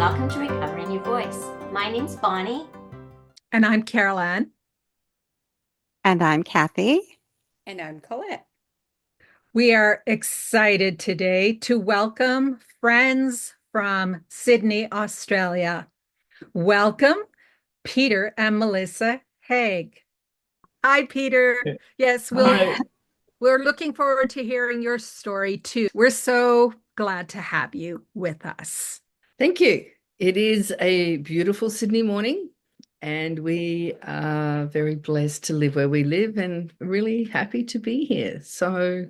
Welcome to Recovering Your Voice. My name's Bonnie. And I'm Carol Ann. And I'm Kathy. And I'm Colette. We are excited today to welcome friends from Sydney, Australia. Welcome, Peter and Melissa Haigh. Hi, Peter. Yes, we're looking forward to hearing your story too. We're so glad to have you with us. Thank you. It is a beautiful Sydney morning, and we are very blessed to live where we live and really happy to be here. So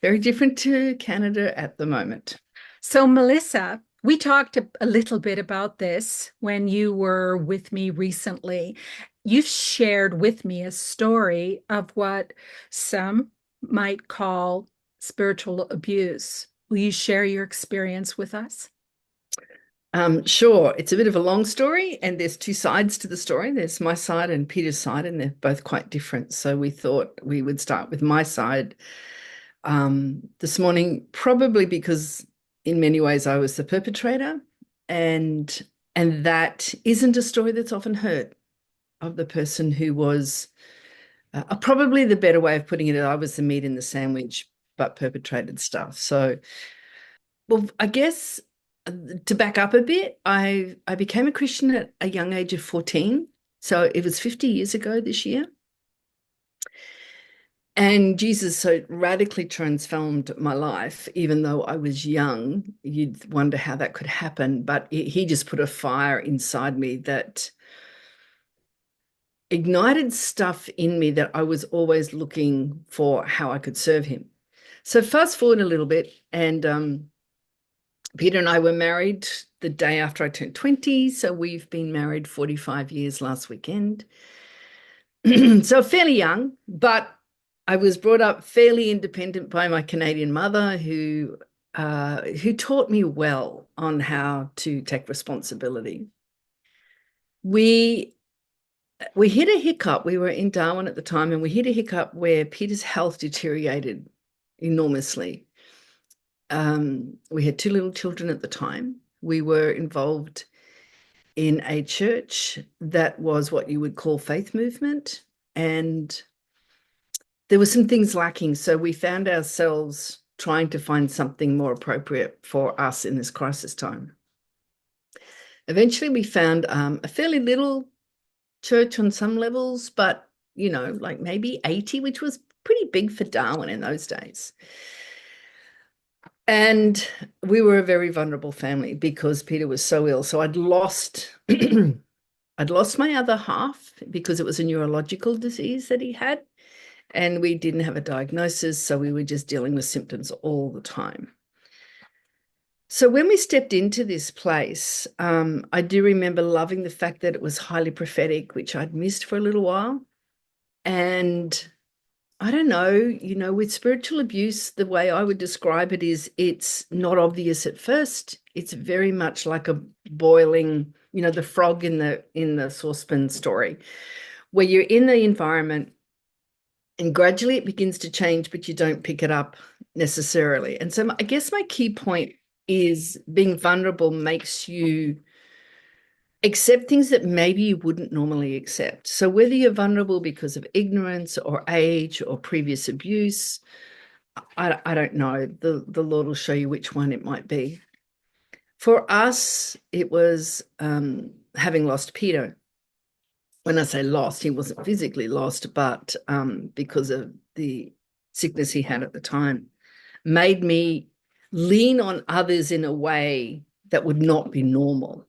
very different to Canada at the moment. So, Melissa, we talked a little bit about this when you were with me recently. You've shared with me a story of what some might call spiritual abuse. Will you share your experience with us? Sure. It's a bit of a long story, and there's two sides to the story. There's my side and Peter's side, and they're both quite different. So we thought we would start with my side this morning, probably because in many ways I was the perpetrator, and that isn't a story that's often heard of the person who was probably the better way of putting it. I was the meat in the sandwich, but perpetrated stuff. So, well, I guess to back up a bit, I became a Christian at a young age of 14. So it was 50 years ago this year. And Jesus so radically transformed my life, even though I was young. You'd wonder how that could happen, but he just put a fire inside me that ignited stuff in me that I was always looking for how I could serve him. So fast forward a little bit, and Peter and I were married the day after I turned 20. So we've been married 45 years last weekend. So fairly young, but I was brought up fairly independent by my Canadian mother who taught me well on how to take responsibility. We hit a hiccup. We were in Darwin at the time, and we hit a hiccup where Peter's health deteriorated enormously. We had two little children at the time. We were involved in a church that was what you would call faith movement, and there were some things lacking. So we found ourselves trying to find something more appropriate for us in this crisis time. Eventually, we found a fairly little church on some levels, but, like maybe 80, which was pretty big for Darwin in those days. And we were a very vulnerable family because Peter was so ill. So I'd lost my other half because it was a neurological disease that he had. And we didn't have a diagnosis, so we were just dealing with symptoms all the time. So when we stepped into this place, I do remember loving the fact that it was highly prophetic, which I'd missed for a little while. And I don't know, with spiritual abuse, the way I would describe it is it's not obvious at first. It's very much like a boiling, the frog in the saucepan story, where you're in the environment, and gradually it begins to change, but you don't pick it up necessarily. And so I guess my key point is being vulnerable makes you accept things that maybe you wouldn't normally accept. So whether you're vulnerable because of ignorance or age or previous abuse, I don't know. The Lord will show you which one it might be. For us, it was having lost Peter. When I say lost, he wasn't physically lost, but because of the sickness he had at the time, made me lean on others in a way that would not be normal.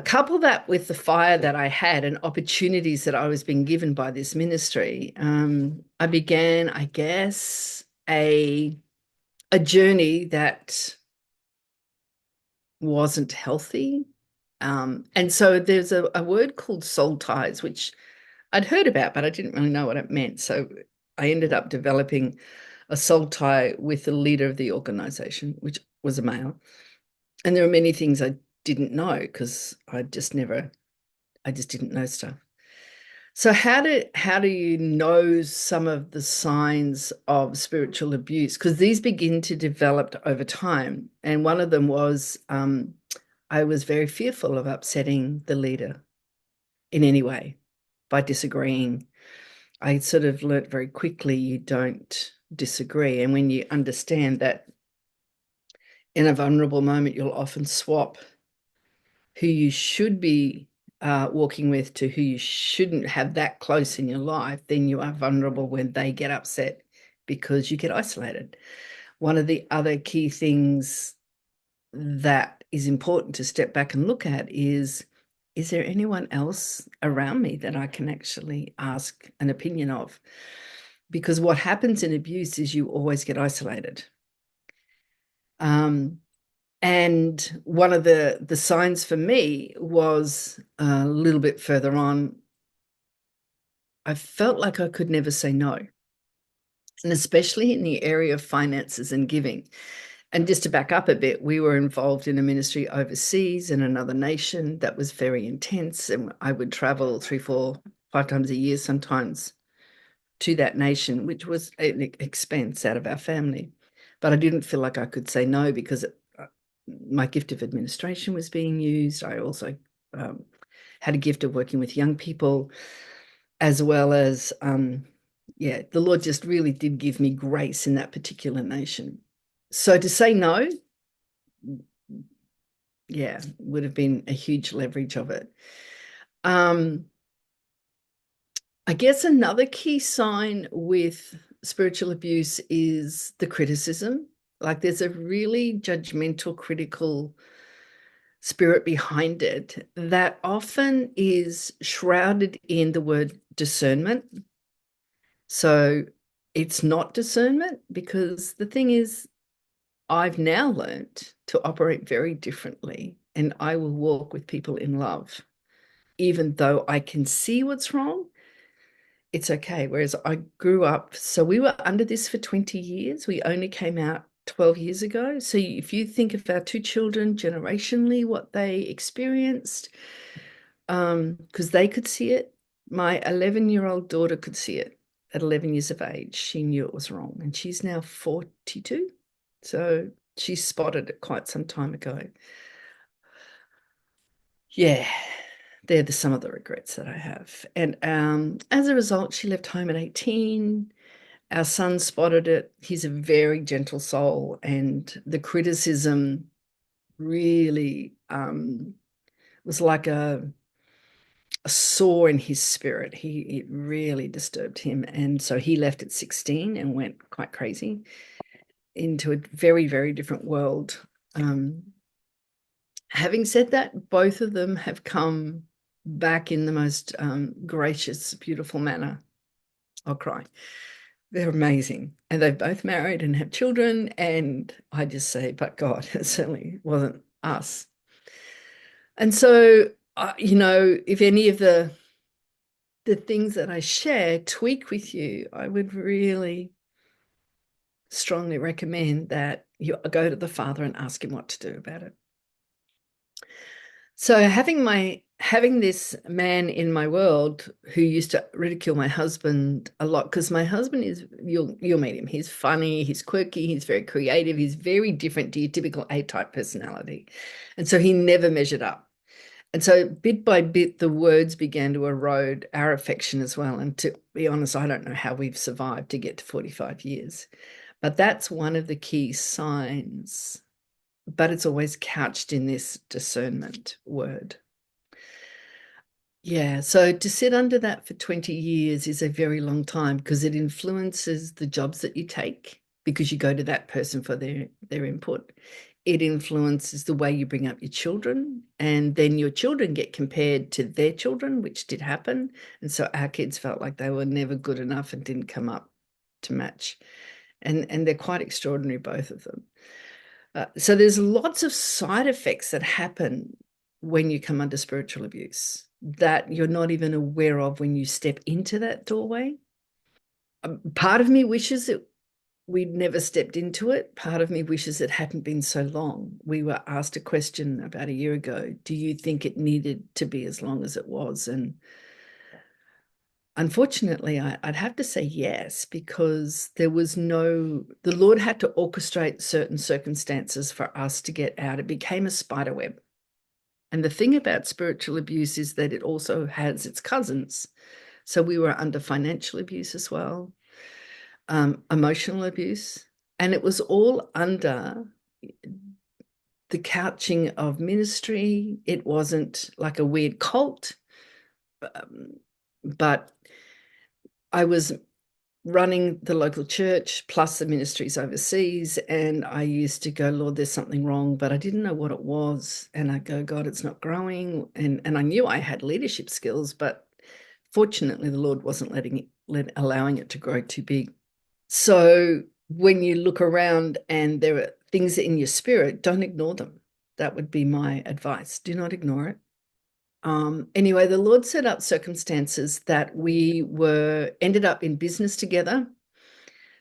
Couple that with the fire that I had and opportunities that I was being given by this ministry, I began, I guess, a journey that wasn't healthy. And so there's a word called soul ties, which I'd heard about, but I didn't really know what it meant. So I ended up developing a soul tie with the leader of the organization, which was a male. And there are many things I didn't know because I just didn't know stuff. So how do you know some of the signs of spiritual abuse? Because these begin to develop over time. And one of them was I was very fearful of upsetting the leader in any way by disagreeing. I sort of learnt very quickly you don't disagree. And when you understand that in a vulnerable moment, you'll often swap who you should be walking with to who you shouldn't have that close in your life, then you are vulnerable when they get upset because you get isolated. One of the other key things that is important to step back and look at is there anyone else around me that I can actually ask an opinion of? Because what happens in abuse is you always get isolated. And one of the signs for me was a little bit further on. I felt like I could never say no, and especially in the area of finances and giving. And just to back up a bit, we were involved in a ministry overseas in another nation that was very intense, and I would travel 3, 4, 5 times a year sometimes to that nation, which was an expense out of our family. But I didn't feel like I could say no because my gift of administration was being used. I also had a gift of working with young people, as well as, the Lord just really did give me grace in that particular nation. So to say no, would have been a huge leverage of it. I guess another key sign with spiritual abuse is the criticism. Like there's a really judgmental, critical spirit behind it that often is shrouded in the word discernment. So it's not discernment, because the thing is, I've now learned to operate very differently, and I will walk with people in love. Even though I can see what's wrong, it's okay. Whereas I grew up, so we were under this for 20 years. We only came out 12 years ago. So if you think of our 2 children generationally, what they experienced, because they could see it. My 11-year-old daughter could see it at 11 years of age. She knew it was wrong, and she's now 42. So she spotted it quite some time ago. Yeah, they're some of the regrets that I have. And as a result, she left home at 18. Our son spotted it. He's a very gentle soul, and the criticism really was like a sore in his spirit. It really disturbed him. And so he left at 16 and went quite crazy into a very, very different world. Having said that, both of them have come back in the most gracious, beautiful manner. I'll cry. They're amazing. And they've both married and have children. And I just say, but God, it certainly wasn't us. And so, if any of the things that I share tweak with you, I would really strongly recommend that you go to the Father and ask him what to do about it. So having this man in my world who used to ridicule my husband a lot, because my husband is, you'll meet him, he's funny, he's quirky, he's very creative, he's very different to your typical A-type personality. And so he never measured up. And so bit by bit, the words began to erode our affection as well. And to be honest, I don't know how we've survived to get to 45 years. But that's one of the key signs. But it's always couched in this discernment word. Yeah, so to sit under that for 20 years is a very long time, because it influences the jobs that you take, because you go to that person for their input. It influences the way you bring up your children, and then your children get compared to their children, which did happen. And so our kids felt like they were never good enough and didn't come up to match. And they're quite extraordinary, both of them. So there's lots of side effects that happen when you come under spiritual abuse that you're not even aware of when you step into that doorway. Part of me wishes that we'd never stepped into it. Part of me wishes it hadn't been so long. We were asked a question about a year ago, do you think it needed to be as long as it was? And unfortunately, I'd have to say yes, because the Lord had to orchestrate certain circumstances for us to get out. It became a spider web. And the thing about spiritual abuse is that it also has its cousins. So we were under financial abuse as well, emotional abuse, and it was all under the couching of ministry. It wasn't like a weird cult, but I was running the local church plus the ministries overseas, and I used to go, Lord, there's something wrong, but I didn't know what it was. And I go, God, it's not growing. And I knew I had leadership skills, but fortunately the Lord wasn't allowing it to grow too big. So when you look around and there are things in your spirit, don't ignore them. That would be my advice. Do not ignore it. Anyway, the Lord set up circumstances that we ended up in business together.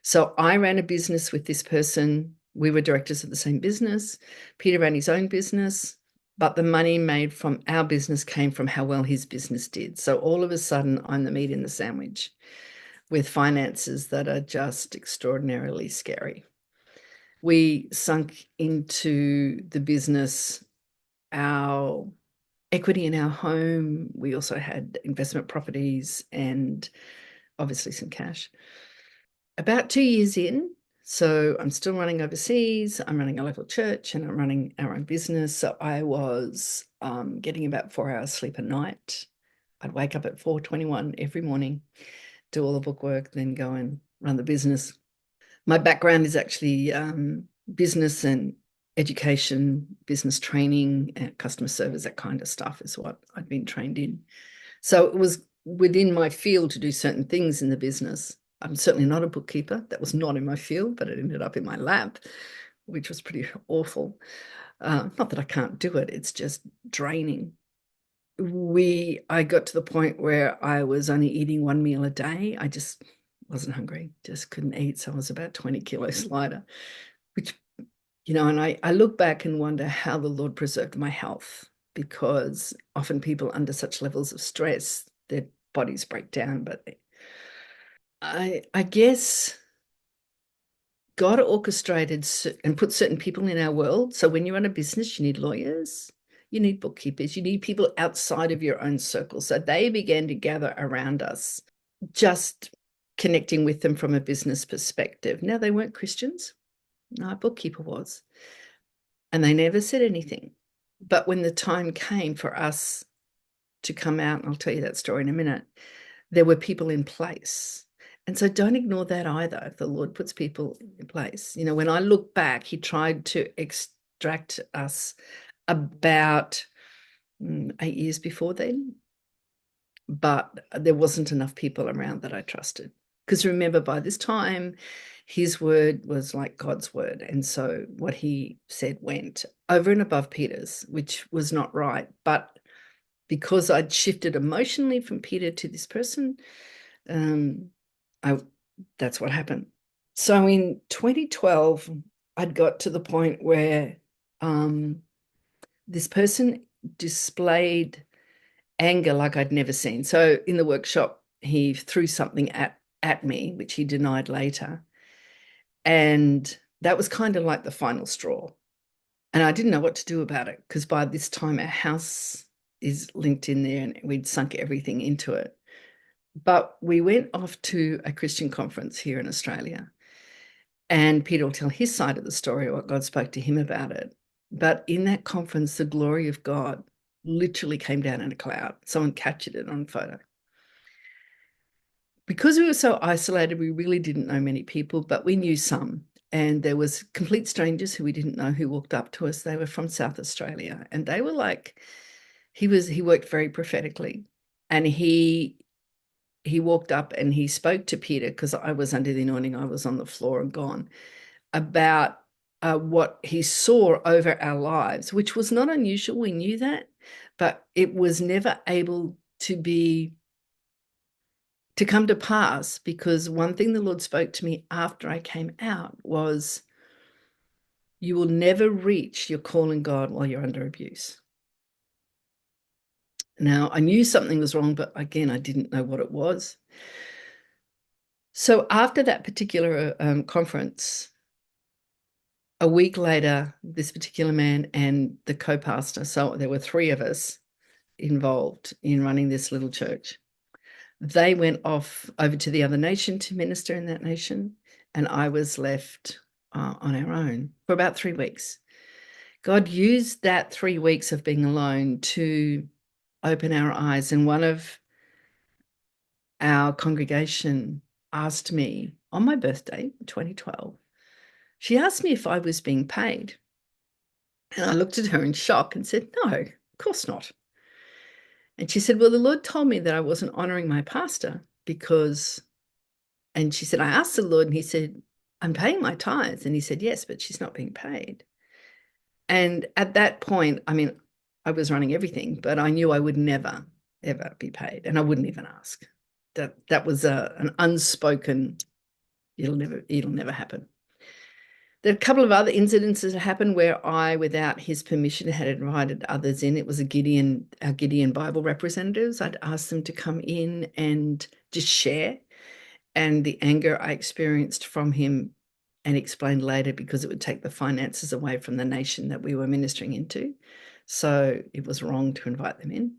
So I ran a business with this person. We were directors of the same business. Peter ran his own business, but the money made from our business came from how well his business did. So all of a sudden, I'm the meat in the sandwich with finances that are just extraordinarily scary. We sunk into the business, our equity in our home. We also had investment properties and obviously some cash. About 2 years in, so I'm still running overseas, I'm running a local church, and I'm running our own business. So I was getting about 4 hours sleep a night. I'd wake up at 4:21 every morning, do all the book work, then go and run the business. My background is actually business and education, business training, and customer service, that kind of stuff is what I'd been trained in. So it was within my field to do certain things in the business. I'm certainly not a bookkeeper. That was not in my field, but it ended up in my lap, which was pretty awful. Not that I can't do it, it's just draining. I got to the point where I was only eating 1 meal a day. I just wasn't hungry, just couldn't eat. So I was about 20 kilos lighter, which, and I look back and wonder how the Lord preserved my health, because often people under such levels of stress, their bodies break down. But I guess God orchestrated and put certain people in our world. So when you run a business, you need lawyers, you need bookkeepers, you need people outside of your own circle. So they began to gather around us, just connecting with them from a business perspective. Now, they weren't Christians. No, a bookkeeper was. And they never said anything. But when the time came for us to come out, and I'll tell you that story in a minute, there were people in place. And so don't ignore that either. If the Lord puts people in place, when I look back, he tried to extract us about 8 years before then, but there wasn't enough people around that I trusted. Because remember, by this time, his word was like God's word. And so what he said went over and above Peter's, which was not right. But because I'd shifted emotionally from Peter to this person, that's what happened. So in 2012, I'd got to the point where this person displayed anger like I'd never seen. So in the workshop, he threw something at me, which he denied later. And that was kind of like the final straw. And I didn't know what to do about it, because by this time our house is linked in there and we'd sunk everything into it. But we went off to a Christian conference here in Australia, and Peter will tell his side of the story, what God spoke to him about it. But in that conference, the glory of God literally came down in a cloud. Someone captured it on photo. Because we were so isolated, we really didn't know many people, but we knew some. And there was complete strangers who we didn't know who walked up to us. They were from South Australia, and they were like, he worked very prophetically. And he walked up and he spoke to Peter, because I was under the anointing, I was on the floor and gone, about what he saw over our lives, which was not unusual. We knew that, but it was never able to come to pass, because one thing the Lord spoke to me after I came out was, you will never reach your call in God while you're under abuse. Now, I knew something was wrong, but again, I didn't know what it was. So after that particular conference, a week later, this particular man and the co-pastor, so there were 3 of us involved in running this little church. They went off over to the other nation to minister in that nation, and I was left on our own for about 3 weeks. God used that 3 weeks of being alone to open our eyes, and one of our congregation asked me on my birthday, 2012, she asked me if I was being paid. And I looked at her in shock and said, no, of course not. And she said, well, the Lord told me that I wasn't honoring my pastor because, and she said, I asked the Lord and he said, I'm paying my tithes. And he said, yes, but she's not being paid. And at that point, I mean, I was running everything, but I knew I would never, ever be paid. And I wouldn't even ask. That was an unspoken, it'll never happen. There are a couple of other incidences that happened where I, without his permission, had invited others in. It was our Gideon Bible representatives. I'd asked them to come in and just share. And the anger I experienced from him, and explained later, because it would take the finances away from the nation that we were ministering into. So it was wrong to invite them in.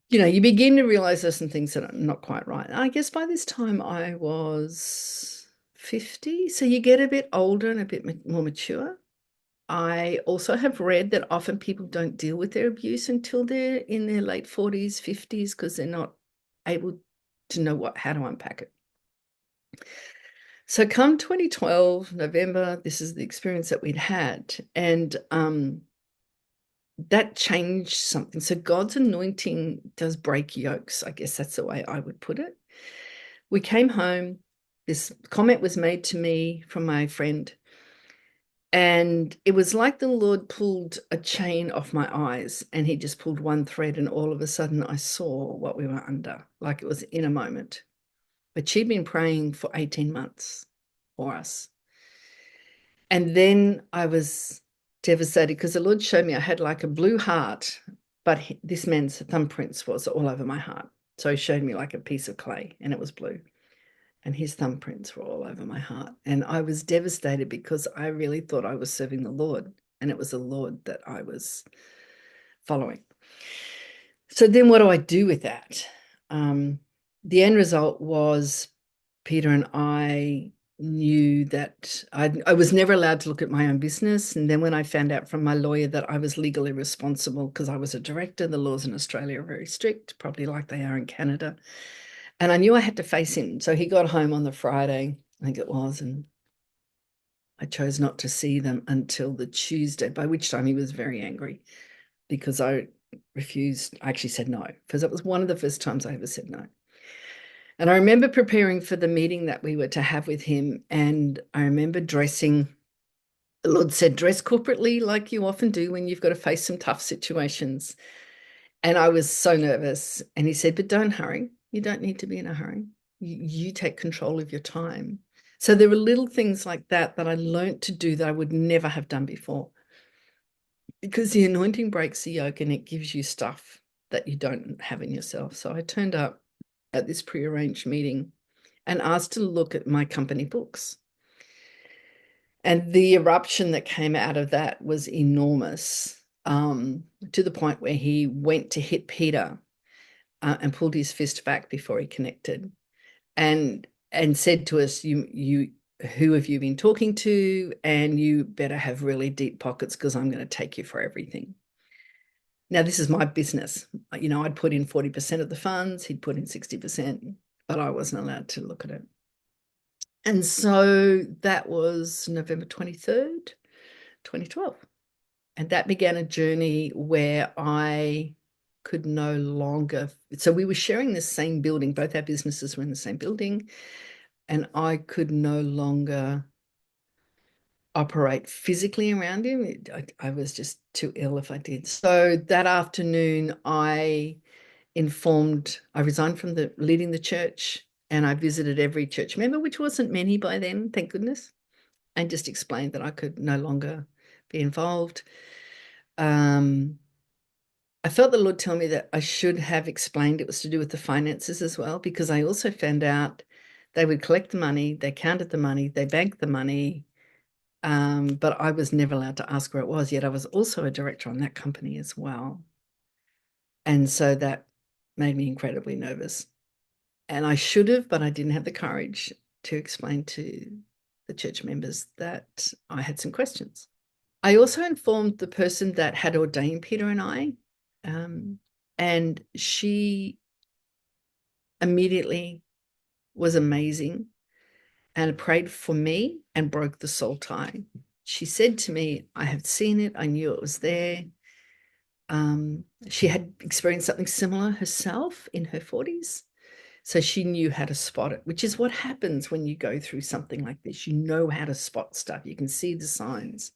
You know, you begin to realize there's some things that are not quite right. I guess by this time I was 50, so you get a bit older and a bit more mature. I also have read that often people don't deal with their abuse until they're in their late 40s, 50s, because they're not able to know how to unpack it. So come 2012, November, this is the experience that we'd had. And that changed something. So God's anointing does break yokes. I guess that's the way I would put it. We came home. This comment was made to me from my friend. And it was like the Lord pulled a chain off my eyes, and he just pulled one thread, and all of a sudden I saw what we were under, like it was in a moment. But she'd been praying for 18 months for us. And then I was devastated because the Lord showed me I had like a blue heart, but this man's thumbprints was all over my heart. So he showed me like a piece of clay, and it was blue. And his thumbprints were all over my heart. And I was devastated because I really thought I was serving the Lord, and it was the Lord that I was following. So then what do I do with that? The end result was Peter and I knew that I was never allowed to look at my own business. And then when I found out from my lawyer that I was legally responsible because I was a director, the laws in Australia are very strict, probably like they are in Canada. And I knew I had to face him. So he got home on the Friday, I think it was, and I chose not to see them until the Tuesday, by which time he was very angry because I refused. I actually said no, because it was one of the first times I ever said no. And I remember preparing for the meeting that we were to have with him, and I remember dressing. The Lord said, dress corporately like you often do when you've got to face some tough situations. And I was so nervous. And he said, but don't hurry. You don't need to be in a hurry. You take control of your time. So there were little things like that I learned to do that I would never have done before. Because the anointing breaks the yoke and it gives you stuff that you don't have in yourself. So I turned up at this prearranged meeting and asked to look at my company books. And the eruption that came out of that was enormous, to the point where he went to hit Peter and pulled his fist back before he connected, and said to us, you who have you been talking to? And you better have really deep pockets because I'm going to take you for everything. Now, this is my business. You know, I'd put in 40% of the funds, he'd put in 60%, but I wasn't allowed to look at it. And so that was November 23rd, 2012. And that began a journey where I could no longer, so we were sharing the same building, both our businesses were in the same building, and I could no longer operate physically around him. I was just too ill if I did. So that afternoon I resigned from leading the church, and I visited every church member, which wasn't many by then, thank goodness, and just explained that I could no longer be involved. I felt the Lord tell me that I should have explained it was to do with the finances as well, because I also found out they would collect the money, they counted the money, they banked the money, But I was never allowed to ask where it was, yet I was also a director on that company as well. And so that made me incredibly nervous. And I should have, but I didn't have the courage to explain to the church members that I had some questions. I also informed the person that had ordained Peter and I, and she immediately was amazing and prayed for me and broke the soul tie. She said to me, I have seen it. I knew it was there. She had experienced something similar herself in her 40s. So she knew how to spot it, which is what happens when you go through something like this. You know how to spot stuff. You can see the signs.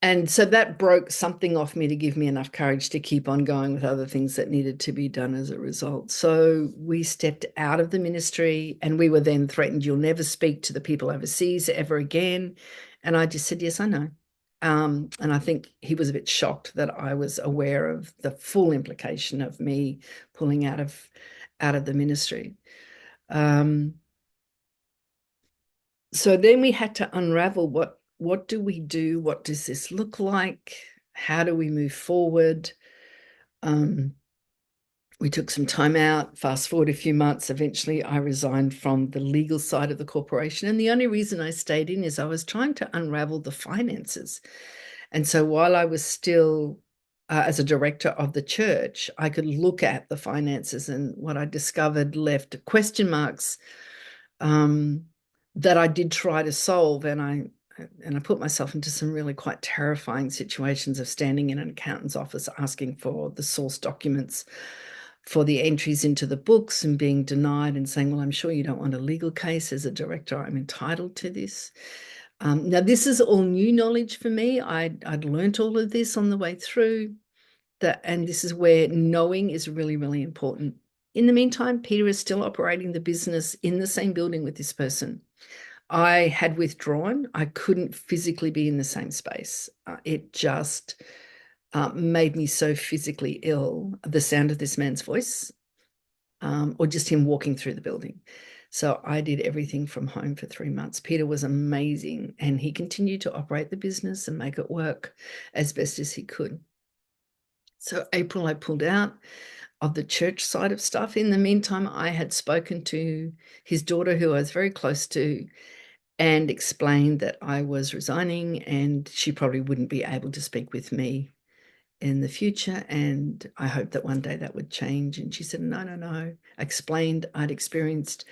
And so that broke something off me to give me enough courage to keep on going with other things that needed to be done as a result. So we stepped out of the ministry, and we were then threatened, you'll never speak to the people overseas ever again. And I just said, yes, I know. And I think he was a bit shocked that I was aware of the full implication of me pulling out of the ministry. So then we had to unravel what do we do? What does this look like? How do we move forward? We took some time out, fast forward a few months. Eventually, I resigned from the legal side of the corporation. And the only reason I stayed in is I was trying to unravel the finances. And so while I was still as a director of the church, I could look at the finances, and what I discovered left question marks that I did try to solve. And I put myself into some really quite terrifying situations of standing in an accountant's office asking for the source documents for the entries into the books and being denied and saying, well, I'm sure you don't want a legal case. As a director, I'm entitled to this. Now, this is all new knowledge for me. I'd learnt all of this on the way through, and this is where knowing is really, really important. In the meantime, Peter is still operating the business in the same building with this person. I had withdrawn. I couldn't physically be in the same space. It just made me so physically ill, the sound of this man's voice, or just him walking through the building. So I did everything from home for 3 months. Peter was amazing, and he continued to operate the business and make it work as best as he could. So April, I pulled out of the church side of stuff. In the meantime, I had spoken to his daughter, who I was very close to, and explained that I was resigning and she probably wouldn't be able to speak with me in the future, and I hoped that one day that would change. And she said, no. I explained I'd experienced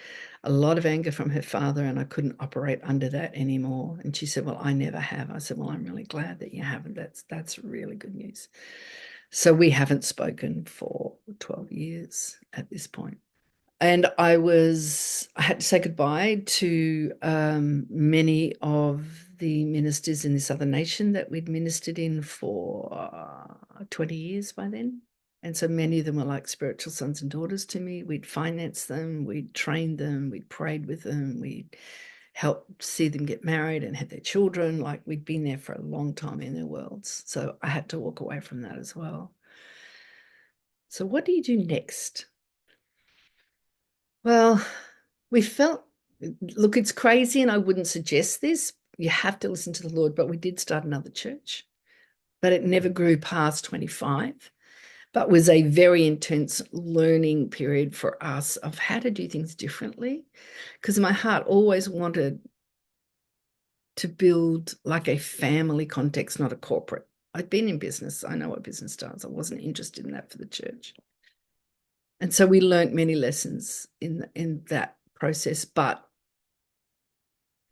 a lot of anger from her father and I couldn't operate under that anymore. And she said, well, I never have. I said, well, I'm really glad that you haven't. That's really good news. So we haven't spoken for 12 years at this point. And I had to say goodbye to many of the ministers in this other nation that we'd ministered in for 20 years by then. And so many of them were like spiritual sons and daughters to me. We'd financed them, we'd trained them, we'd prayed with them, we'd helped see them get married and have their children. Like, we'd been there for a long time in their worlds. So I had to walk away from that as well. So what do you do next? Well, we felt, look, it's crazy and I wouldn't suggest this. You have to listen to the Lord, but we did start another church, but it never grew past 25, but was a very intense learning period for us of how to do things differently, because my heart always wanted to build like a family context, not a corporate. I'd been in business. I know what business does. I wasn't interested in that for the church. And so we learned many lessons in that process. But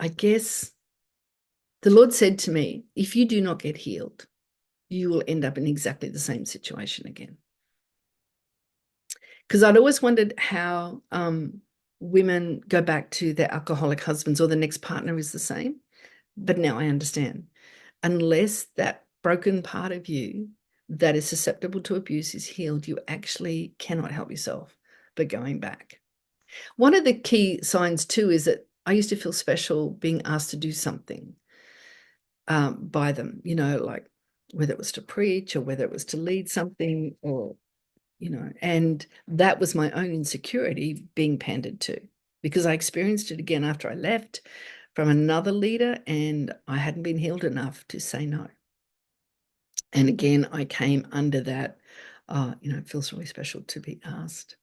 I guess the Lord said to me, if you do not get healed, you will end up in exactly the same situation again. Because I'd always wondered how women go back to their alcoholic husbands, or the next partner is the same. But now I understand. Unless that broken part of you that is susceptible to abuse is healed, you actually cannot help yourself but going back. One of the key signs too is that I used to feel special being asked to do something by them, like whether it was to preach or whether it was to lead something, or, and that was my own insecurity being pandered to, because I experienced it again after I left. from another leader, and I hadn't been healed enough to say no. And again, I came under that, it feels really special to be asked.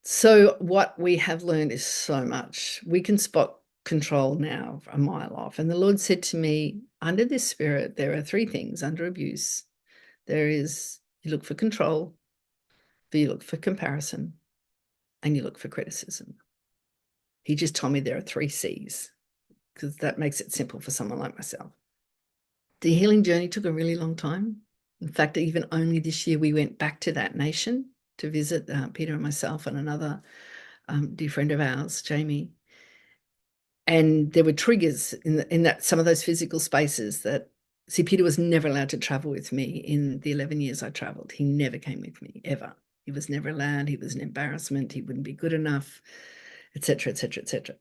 So what we have learned is so much. We can spot control now a mile off. And the Lord said to me, under this spirit, there are three things under abuse. There is, you look for control, you look for comparison, and you look for criticism. He just told me there are 3 C's, because that makes it simple for someone like myself. The healing journey took a really long time. In fact, even only this year, we went back to that nation to visit Peter and myself and another dear friend of ours, Jamie. And there were triggers in that some of those physical spaces that, see, Peter was never allowed to travel with me in the 11 years I traveled. He never came with me, ever. He was never allowed. He was an embarrassment. He wouldn't be good enough, etc., etc., etc.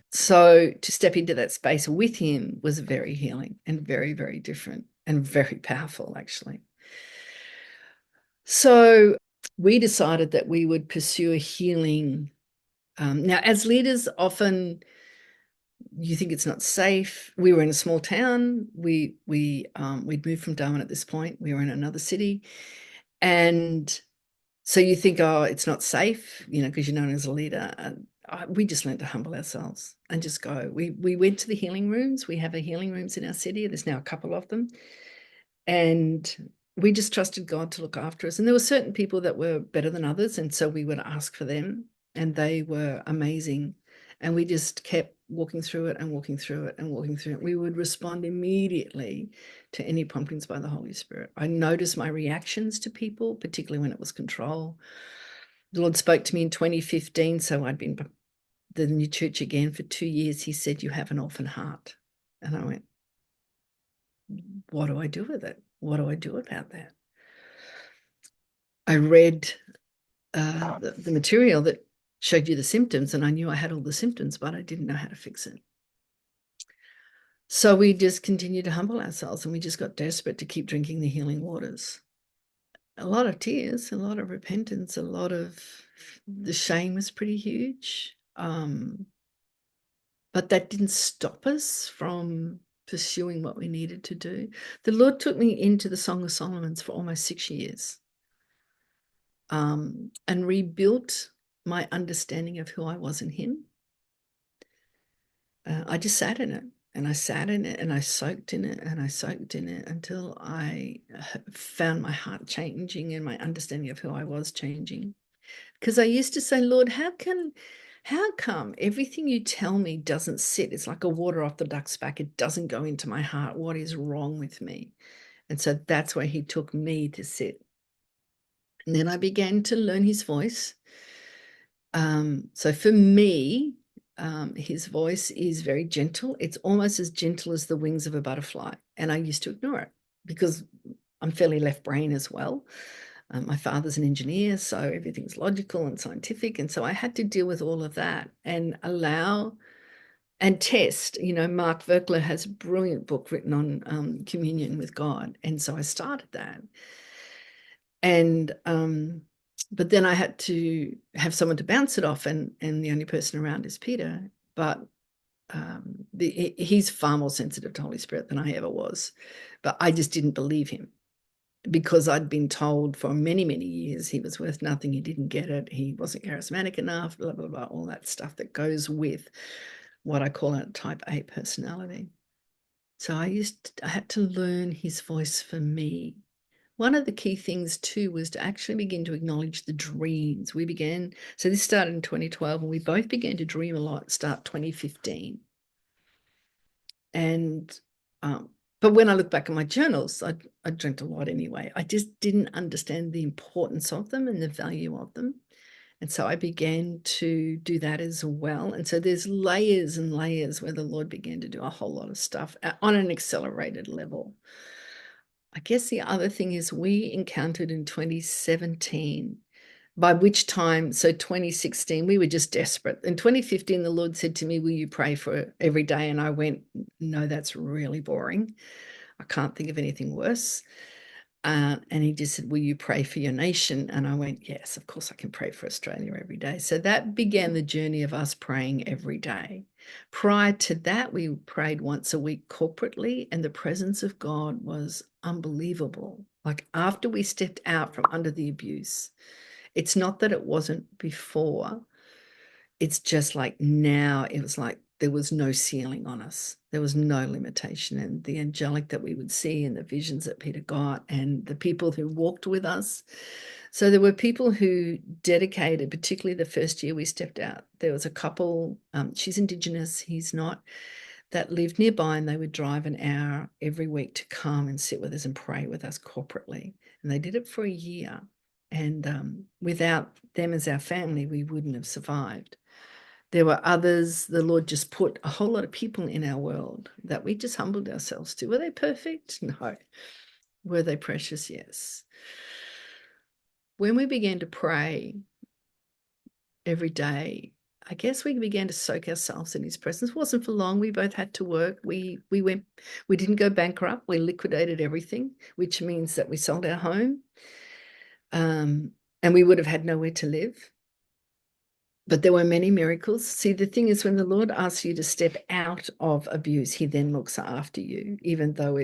So to step into that space with him was very healing and very, very different and very powerful, actually. So we decided that we would pursue a healing. Now, as leaders, often you think it's not safe. We were in a small town. We'd moved from Darwin at this point. We were in another city. And so you think, oh, it's not safe, because you're known as a leader. We just learned to humble ourselves and just go. We went to the healing rooms. We have healing rooms in our city. There's now a couple of them. And we just trusted God to look after us. And there were certain people that were better than others. And so we would ask for them, and they were amazing. And we just kept walking through it and walking through it and walking through it. We would respond immediately to any promptings by the Holy Spirit. I noticed my reactions to people, particularly when it was control. The Lord spoke to me in 2015. So I'd been the new church again for 2 years. He said, "You have an orphan heart." And I went, what do I do with it? What do I do about that? I read the material that showed you the symptoms, and I knew I had all the symptoms, but I didn't know how to fix it. So we just continued to humble ourselves, and we just got desperate to keep drinking the healing waters. A lot of tears, a lot of repentance, a lot of the shame was pretty huge. But that didn't stop us from pursuing what we needed to do. The Lord took me into the Song of Solomon for almost 6 years, and rebuilt my understanding of who I was in him. I just sat in it, and I sat in it, and I soaked in it, and I soaked in it until I found my heart changing and my understanding of who I was changing. Because I used to say, Lord, how come everything you tell me doesn't sit? It's like a water off the duck's back. It doesn't go into my heart. What is wrong with me? And so that's where he took me to sit. And then I began to learn his voice. So for me, his voice is very gentle. It's almost as gentle as the wings of a butterfly. And I used to ignore it because I'm fairly left brain as well. My father's an engineer, so everything's logical and scientific. And so I had to deal with all of that and allow and test. Mark Verkler has a brilliant book written on communion with God. And so I started that. And but then I had to have someone to bounce it off, and the only person around is Peter. But he's far more sensitive to Holy Spirit than I ever was. But I just didn't believe him, because I'd been told for many, many years he was worth nothing, he didn't get it, he wasn't charismatic enough, blah, blah, blah, all that stuff that goes with what I call a type A personality. So I had to learn his voice for me. One of the key things too was to actually begin to acknowledge the dreams. So this started in 2012, and we both began to dream a lot, start 2015. And but when I look back at my journals, I dreamt a lot anyway. I just didn't understand the importance of them and the value of them. And so I began to do that as well. And so there's layers and layers where the Lord began to do a whole lot of stuff on an accelerated level. I guess the other thing is we encountered in 2017, by which time, so 2016, we were just desperate. In 2015, the Lord said to me, will you pray for every day? And I went, no, that's really boring. I can't think of anything worse. And he just said, will you pray for your nation? And I went, yes, of course I can pray for Australia every day. So that began the journey of us praying every day. Prior to that, we prayed once a week corporately, and the presence of God was unbelievable. Like after we stepped out from under the abuse, it's not that it wasn't before. It's just like now it was like there was no ceiling on us. There was no limitation. And the angelic that we would see and the visions that Peter got and the people who walked with us. So there were people who dedicated, particularly the first year we stepped out. There was a couple, she's Indigenous, he's not, that lived nearby, and they would drive an hour every week to come and sit with us and pray with us corporately. And they did it for a year. And without them as our family, we wouldn't have survived. There were others. The Lord just put a whole lot of people in our world that we just humbled ourselves to. Were they perfect? No. Were they precious? Yes. When we began to pray every day, I guess we began to soak ourselves in his presence. It wasn't for long. We both had to work. We didn't go bankrupt. We liquidated everything, which means that we sold our home. And we would have had nowhere to live. But there were many miracles. See, the thing is, when the Lord asks you to step out of abuse, he then looks after you, even though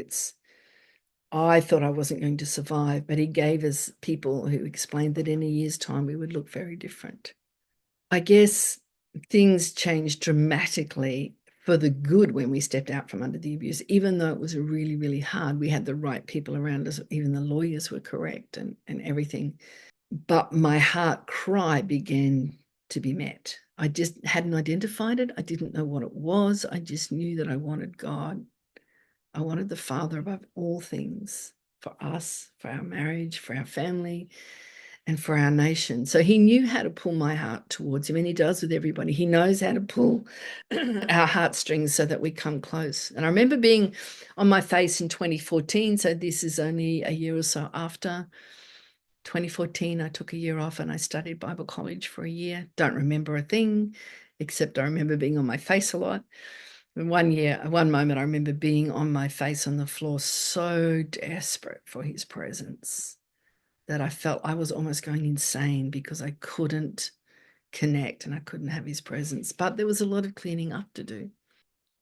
I thought I wasn't going to survive, but he gave us people who explained that in a year's time, we would look very different. I guess things changed dramatically for the good when we stepped out from under the abuse, even though it was really, really hard. We had the right people around us. Even the lawyers were correct and everything. But my heart cry began to be met. I just hadn't identified it. I didn't know what it was. I just knew that I wanted God. I wanted the Father above all things for us, for our marriage, for our family, and for our nation. So he knew how to pull my heart towards him, and he does with everybody. He knows how to pull our heartstrings so that we come close. And I remember being on my face in 2014, so this is only a year or so after. 2014, I took a year off and I studied Bible college for a year. Don't remember a thing, except I remember being on my face a lot. And one moment, I remember being on my face on the floor, so desperate for his presence that I felt I was almost going insane because I couldn't connect and I couldn't have his presence. But there was a lot of cleaning up to do.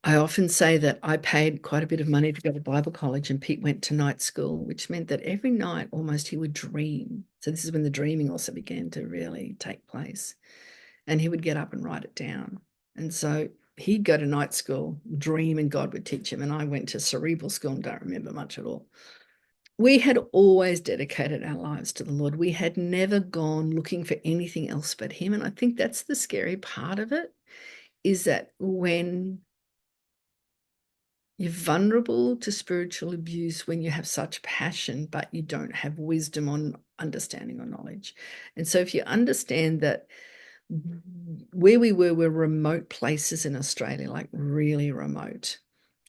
I often say that I paid quite a bit of money to go to Bible college, and Pete went to night school, which meant that every night almost he would dream. So this is when the dreaming also began to really take place. And he would get up and write it down. And so he'd go to night school, dream, and God would teach him. And I went to cerebral school and don't remember much at all. We had always dedicated our lives to the Lord. We had never gone looking for anything else but him. And I think that's the scary part of it, is that when you're vulnerable to spiritual abuse, when you have such passion, but you don't have wisdom on understanding or knowledge. And so if you understand that where we were remote places in Australia, like really remote.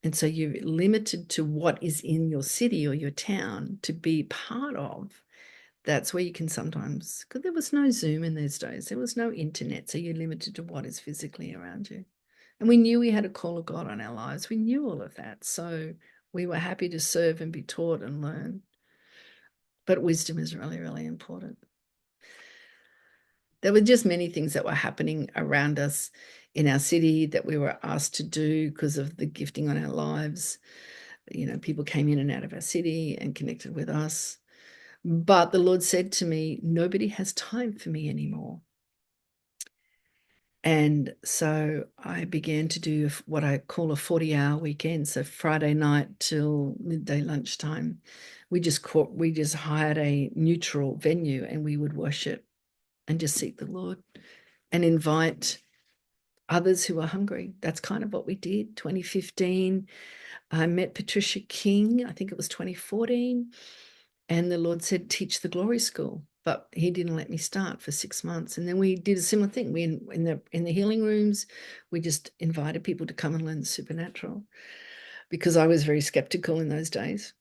And so you're limited to what is in your city or your town to be part of. That's where you can sometimes, because there was no Zoom in those days, there was no internet, so you're limited to what is physically around you. And we knew we had a call of God on our lives. We knew all of that. So we were happy to serve and be taught and learn. But wisdom is really, really important. There were just many things that were happening around us in our city that we were asked to do because of the gifting on our lives. You know, people came in and out of our city and connected with us. But the Lord said to me, nobody has time for me anymore. And so I began to do what I call a 40-hour weekend. So Friday night till midday lunchtime, we just hired a neutral venue and we would worship and just seek the Lord and invite others who are hungry. That's kind of what we did. 2015, I met Patricia King. I think it was 2014. And the Lord said, teach the Glory School. But he didn't let me start for 6 months. And then we did a similar thing. We in the healing rooms, we just invited people to come and learn the supernatural, because I was very skeptical in those days,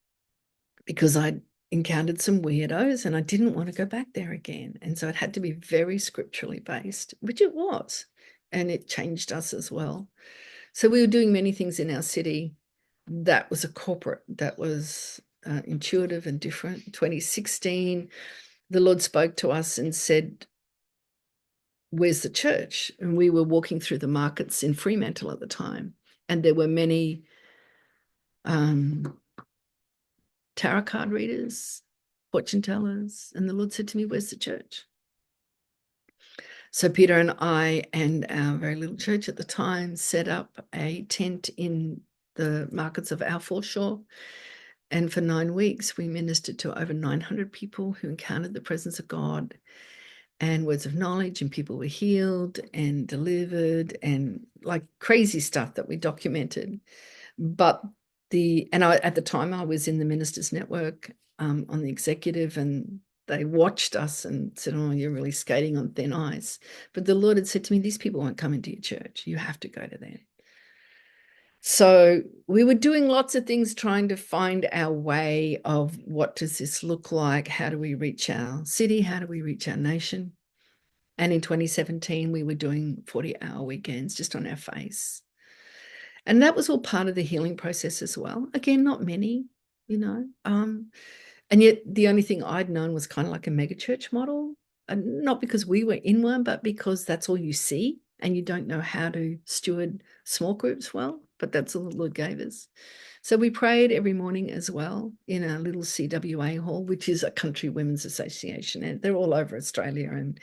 because I'd encountered some weirdos and I didn't want to go back there again. And so it had to be very scripturally based, which it was. And it changed us as well. So we were doing many things in our city. That was a corporate, that was intuitive and different. 2016, the Lord spoke to us and said, where's the church? And we were walking through the markets in Fremantle at the time, and there were many tarot card readers, fortune tellers, and the Lord said to me, where's the church? So Peter and I and our very little church at the time set up a tent in the markets of our foreshore. And for 9 weeks, we ministered to over 900 people who encountered the presence of God and words of knowledge, and people were healed and delivered and like crazy stuff that we documented. But at the time I was in the Ministers Network on the executive, and they watched us and said, oh, you're really skating on thin ice. But the Lord had said to me, these people won't come into your church. You have to go to them. So we were doing lots of things, trying to find our way of what does this look like? How do we reach our city? How do we reach our nation? And in 2017, we were doing 40-hour weekends just on our face. And that was all part of the healing process as well. Again, not many, and yet the only thing I'd known was kind of like a megachurch model. And not because we were in one, but because that's all you see and you don't know how to steward small groups well, but that's all the Lord gave us. So we prayed every morning as well in a little CWA hall, which is a country women's association. And they're all over Australia, and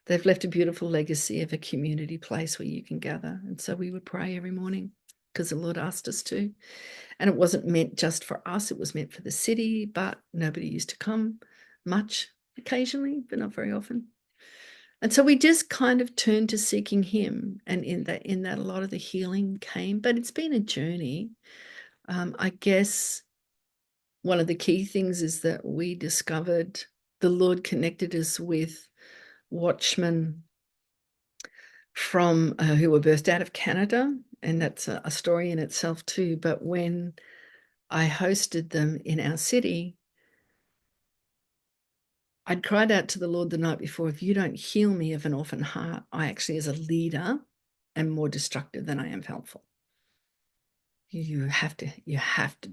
they've left a beautiful legacy of a community place where you can gather. And so we would pray every morning because the Lord asked us to. And it wasn't meant just for us, it was meant for the city, but nobody used to come much, occasionally, but not very often. And so we just kind of turned to seeking him, and in that a lot of the healing came, but it's been a journey. I guess one of the key things is that we discovered the Lord connected us with watchmen from who were birthed out of Canada, and that's a story in itself too. But when I hosted them in our city, I'd cried out to the Lord the night before, if you don't heal me of an orphan heart, I actually, as a leader, am more destructive than I am helpful. You have to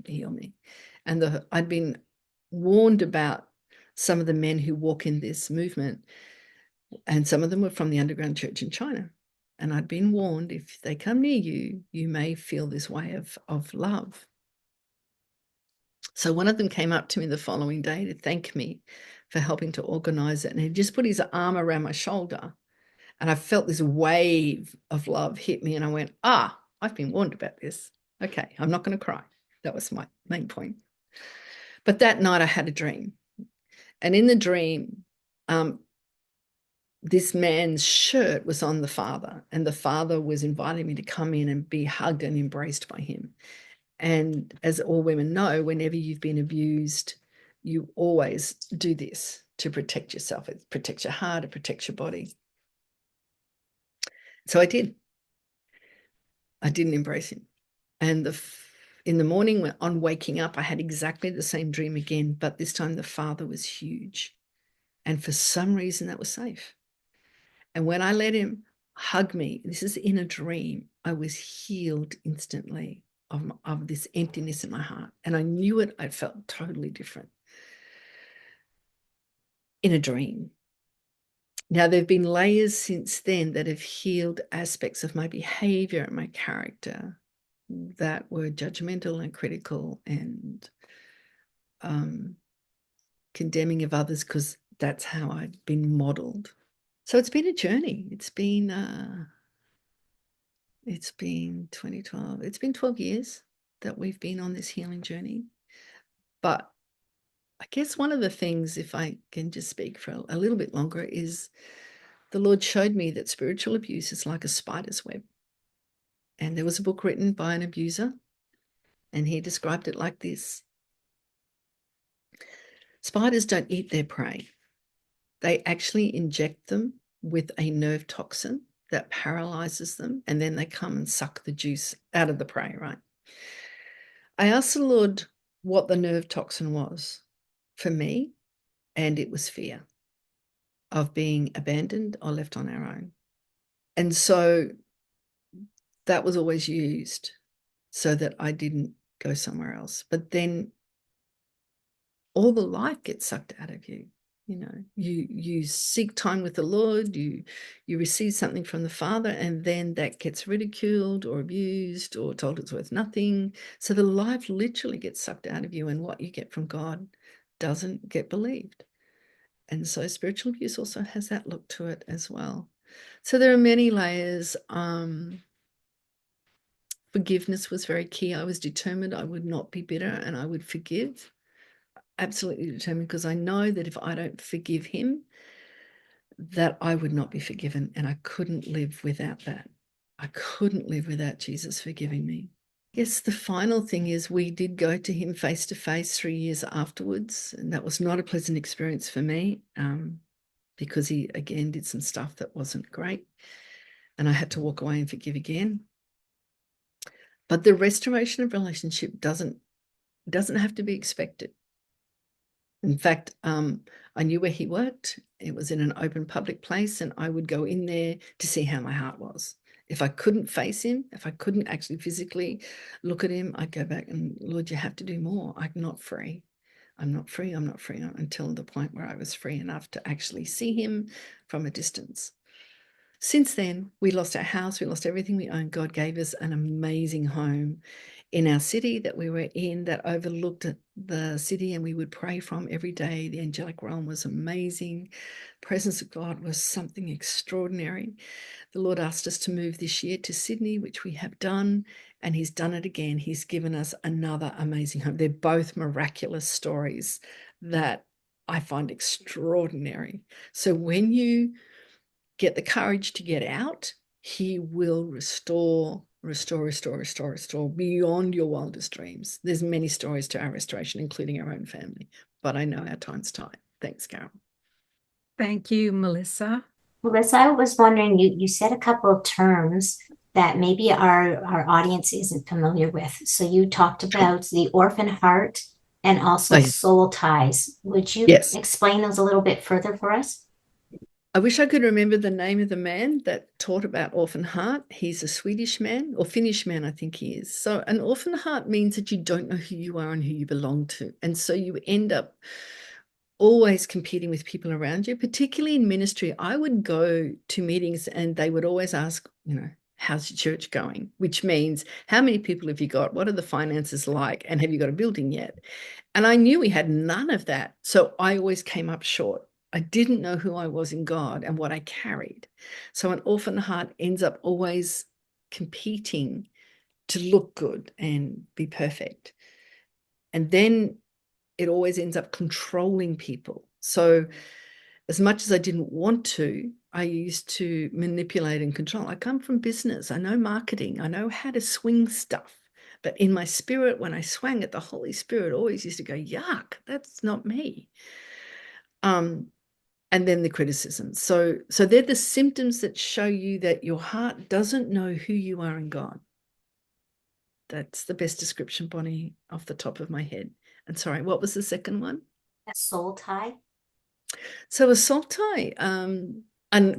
heal me. And I'd been warned about some of the men who walk in this movement, and some of them were from the underground church in China. And I'd been warned, if they come near you, you may feel this way of love. So one of them came up to me the following day to thank me for helping to organize it. And he just put his arm around my shoulder. And I felt this wave of love hit me. And I went, I've been warned about this. Okay, I'm not going to cry. That was my main point. But that night I had a dream. And in the dream, this man's shirt was on the father. And the father was inviting me to come in and be hugged and embraced by him. And as all women know, whenever you've been abused, you always do this to protect yourself. It protects your heart, it protects your body. So I did. I didn't embrace him. And in the morning, on waking up, I had exactly the same dream again, but this time the father was huge. And for some reason, that was safe. And when I let him hug me, this is in a dream, I was healed instantly of this emptiness in my heart. And I knew it. I felt totally different in a dream. Now, there have been layers since then that have healed aspects of my behavior and my character that were judgmental and critical and condemning of others, because that's how I'd been modeled. So it's been a journey. It's been 2012. It's been 12 years that we've been on this healing journey. But I guess one of the things, if I can just speak for a little bit longer, is the Lord showed me that spiritual abuse is like a spider's web. And there was a book written by an abuser, and he described it like this. Spiders don't eat their prey. They actually inject them with a nerve toxin that paralyzes them, and then they come and suck the juice out of the prey, right? I asked the Lord what the nerve toxin was for me, and it was fear of being abandoned or left on our own. And so that was always used so that I didn't go somewhere else. But then all the life gets sucked out of you. You know, you seek time with the Lord, you receive something from the Father, and then that gets ridiculed or abused or told it's worth nothing. So the life literally gets sucked out of you, and what you get from God doesn't get believed. And so spiritual abuse also has that look to it as well. So there are many layers. Forgiveness was very key. I was determined I would not be bitter and I would forgive. Absolutely determined, because I know that if I don't forgive him, that I would not be forgiven, and I couldn't live without that. I couldn't live without Jesus forgiving me. Yes, the final thing is we did go to him face to face 3 years afterwards, and that was not a pleasant experience for me, because he again did some stuff that wasn't great, and I had to walk away and forgive again. But the restoration of relationship doesn't have to be expected. In fact, I knew where he worked. It was in an open public place, and I would go in there to see how my heart was. If I couldn't face him, if I couldn't actually physically look at him, I'd go back and, Lord, you have to do more. I'm not free. I'm not free. I'm not free, until the point where I was free enough to actually see him from a distance. Since then, we lost our house. We lost everything we owned. God gave us an amazing home in our city that we were in that overlooked the city, and we would pray from every day. The angelic realm was amazing. The presence of God was something extraordinary. The Lord asked us to move this year to Sydney, which we have done, and he's done it again. He's given us another amazing home. They're both miraculous stories that I find extraordinary. So when you get the courage to get out, he will restore beyond your wildest dreams. There's many stories to our restoration, including our own family, but I know our time's tight. Thanks, Carol. Thank you, Melissa. Melissa, I was wondering, you said a couple of terms that maybe our audience isn't familiar with. So you talked about the orphan heart and also soul ties. Would you explain those a little bit further for us? I wish I could remember the name of the man that taught about orphan heart. He's a Swedish man, or Finnish man, I think he is. So an orphan heart means that you don't know who you are and who you belong to. And so you end up always competing with people around you, particularly in ministry. I would go to meetings and they would always ask, how's your church going? Which means, how many people have you got? What are the finances like? And have you got a building yet? And I knew we had none of that. So I always came up short. I didn't know who I was in God and what I carried. So an orphan heart ends up always competing to look good and be perfect. And then it always ends up controlling people. So as much as I didn't want to, I used to manipulate and control. I come from business. I know marketing. I know how to swing stuff. But in my spirit, when I swang it, the Holy Spirit always used to go, yuck, that's not me. And then the criticism. So they're the symptoms that show you that your heart doesn't know who you are in God. That's the best description, Bonnie, off the top of my head. And sorry, what was the second one? A soul tie. So a soul tie, and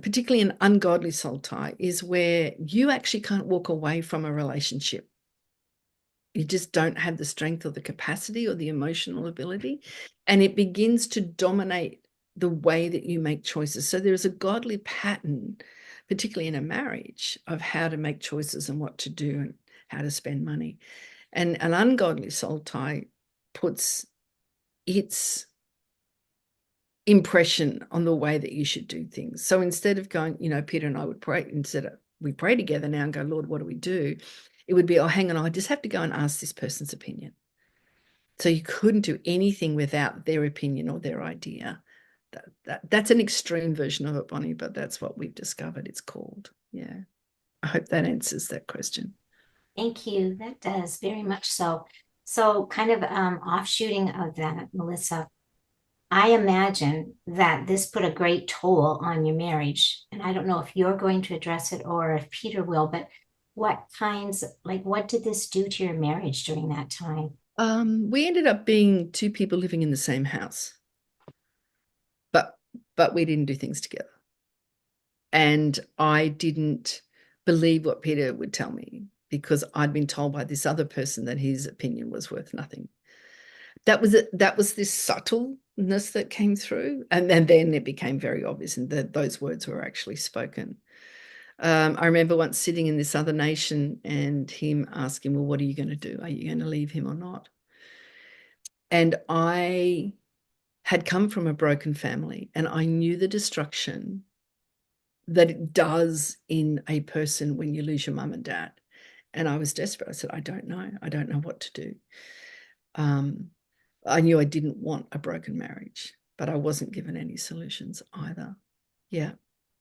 particularly an ungodly soul tie, is where you actually can't walk away from a relationship. You just don't have the strength or the capacity or the emotional ability, and it begins to dominate the way that you make choices. So there's a godly pattern, particularly in a marriage, of how to make choices and what to do and how to spend money. And an ungodly soul tie puts its impression on the way that you should do things. So instead of going, Peter and I would pray, we pray together now and go, Lord, what do we do? It would be, oh, hang on, I just have to go and ask this person's opinion. So you couldn't do anything without their opinion or their idea. That's an extreme version of it, Bonnie, but that's what we've discovered it's called. Yeah. I hope that answers that question. Thank you. That does, very much so. So kind of offshooting of that, Melissa, I imagine that this put a great toll on your marriage. And I don't know if you're going to address it or if Peter will, but what did this do to your marriage during that time? We ended up being two people living in the same house. But we didn't do things together. And I didn't believe what Peter would tell me because I'd been told by this other person that his opinion was worth nothing. that was this subtleness that came through, and then it became very obvious, and that those words were actually spoken. I remember once sitting in this other nation and him asking, well, what are you going to do? Are you going to leave him or not? And I had come from a broken family, and I knew the destruction that it does in a person when you lose your mum and dad. And I was desperate. I said, I don't know. I don't know what to do. I knew I didn't want a broken marriage, but I wasn't given any solutions either. Yeah.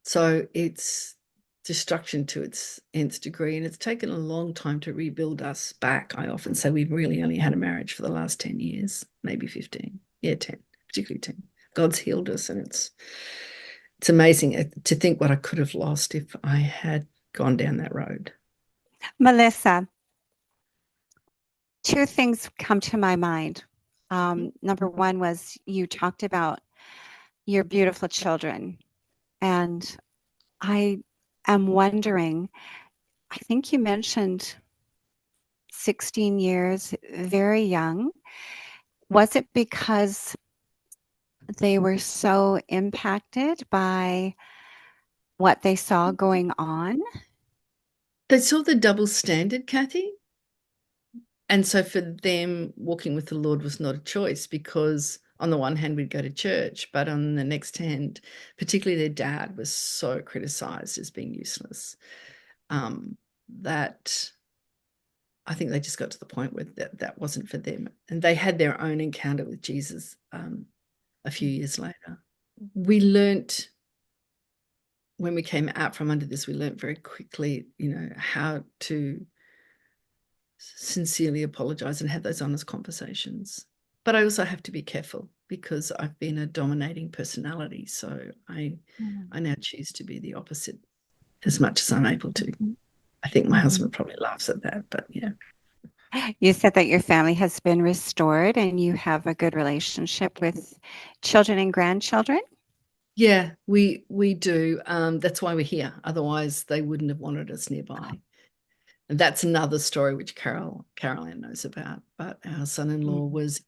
So it's destruction to its nth degree, and it's taken a long time to rebuild us back. I often say we've really only had a marriage for the last 10 years, maybe 15. Yeah, 10, particularly 10. God's healed us, and it's amazing to think what I could have lost if I had gone down that road. Melissa, two things come to my mind. Number one was you talked about your beautiful children, and I am wondering, I think you mentioned 16 years, very young. Was it because they were so impacted by what they saw going on? They saw the double standard, Kathy. And so for them, walking with the Lord was not a choice, because on the one hand, we'd go to church, but on the next hand, particularly their dad was so criticized as being useless, that I think they just got to the point where that wasn't for them. And they had their own encounter with Jesus a few years later. We learnt, when we came out from under this, we learnt very quickly, how to sincerely apologize and have those honest conversations. But I also have to be careful, because I've been a dominating personality. So I now choose to be the opposite as much as I'm able to. I think my husband probably laughs at that, but yeah. You said that your family has been restored and you have a good relationship with children and grandchildren. Yeah, we do. That's why we're here. Otherwise, they wouldn't have wanted us nearby. And that's another story which Caroline knows about. But our son-in-law was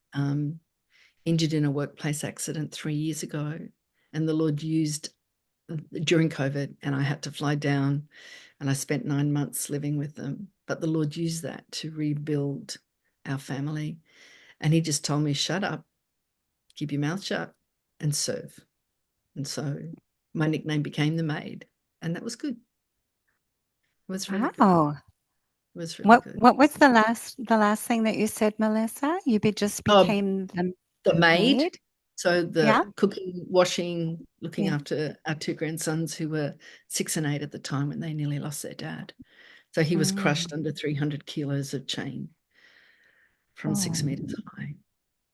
injured in a workplace accident 3 years ago, and the Lord used during COVID, and I had to fly down, and I spent 9 months living with them. But the Lord used that to rebuild our family. And he just told me, shut up, keep your mouth shut, and serve. And so my nickname became the maid, and that was good. It was really good. It was really good. What was the last thing that you said, Melissa? You just became the maid. maid? So the Yeah. cooking, washing, looking Yeah. after our two grandsons, who were 6 and 8 at the time when they nearly lost their dad. So he was crushed under 300 kilos of chain from 6 meters high.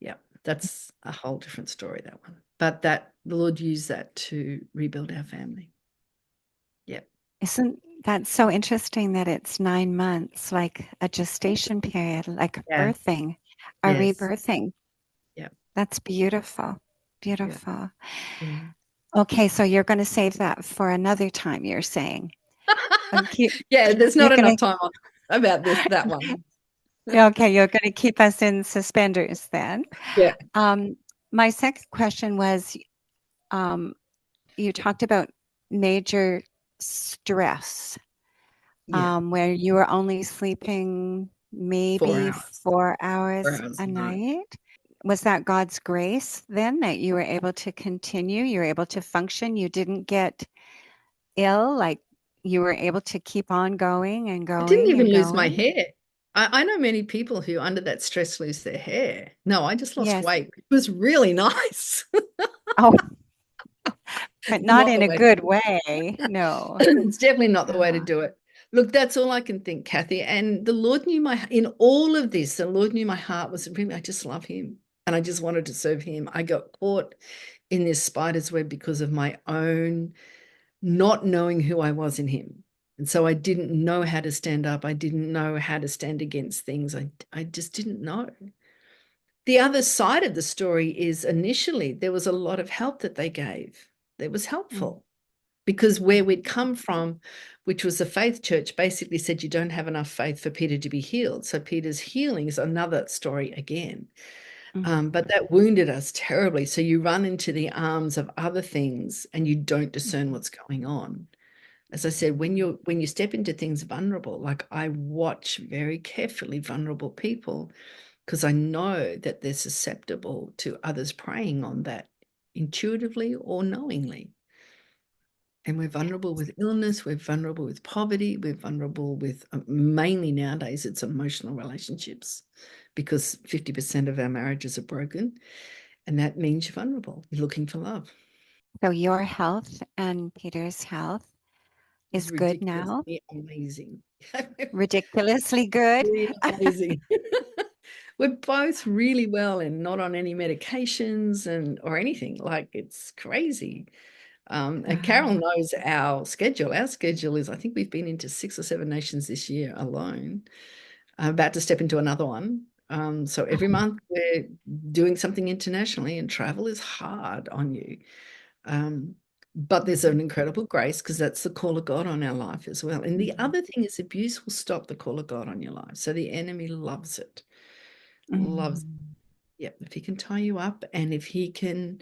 Yeah, that's a whole different story, that one. But the Lord used that to rebuild our family. Yeah. Isn't that so interesting that it's 9 months, like a gestation period, like birthing, a rebirthing? Yeah. That's beautiful. Beautiful. Yeah. Okay, so you're going to save that for another time, you're saying. Yeah, there's not enough time about that one. Okay, you're going to keep us in suspenders then. Yeah. My second question was, you talked about major stress, where you were only sleeping maybe 4 hours a night. Was that God's grace then that you were able to continue? You were able to function? You didn't get ill? Like you were able to keep on going and going? I didn't even lose my hair. I know many people who under that stress lose their hair. No, I just lost weight. It was really nice. Oh, but not in a good way. No. It's definitely not the way to do it. Look, that's all I can think, Kathy. And the Lord knew in all of this, the Lord knew my heart was really, I just love him. And I just wanted to serve him. I got caught in this spider's web because of my own not knowing who I was in him. And so I didn't know how to stand up. I didn't know how to stand against things. I just didn't know. The other side of the story is initially there was a lot of help that they gave. That was helpful because where we'd come from, which was a faith church, basically said you don't have enough faith for Peter to be healed. So Peter's healing is another story again. But that wounded us terribly. So you run into the arms of other things and you don't discern what's going on. As I said, when you step into things vulnerable, like I watch very carefully vulnerable people because I know that they're susceptible to others preying on that intuitively or knowingly. And we're vulnerable with illness, we're vulnerable with poverty, we're vulnerable with mainly nowadays it's emotional relationships because 50% of our marriages are broken. And that means you're vulnerable. You're looking for love. So your health and Peter's health It's is good now, ridiculously amazing. ridiculously good. Really amazing. We're both really well and not on any medications or anything. Like it's crazy. And Carol knows our schedule. Our schedule is, I think we've been into 6 or 7 nations this year alone. I'm about to step into another one. So every month we're doing something internationally, and travel is hard on you. But there's an incredible grace because that's the call of God on our life as well. And the other thing is abuse will stop the call of God on your life. So the enemy loves it. Loves it. Yeah, if he can tie you up and if he can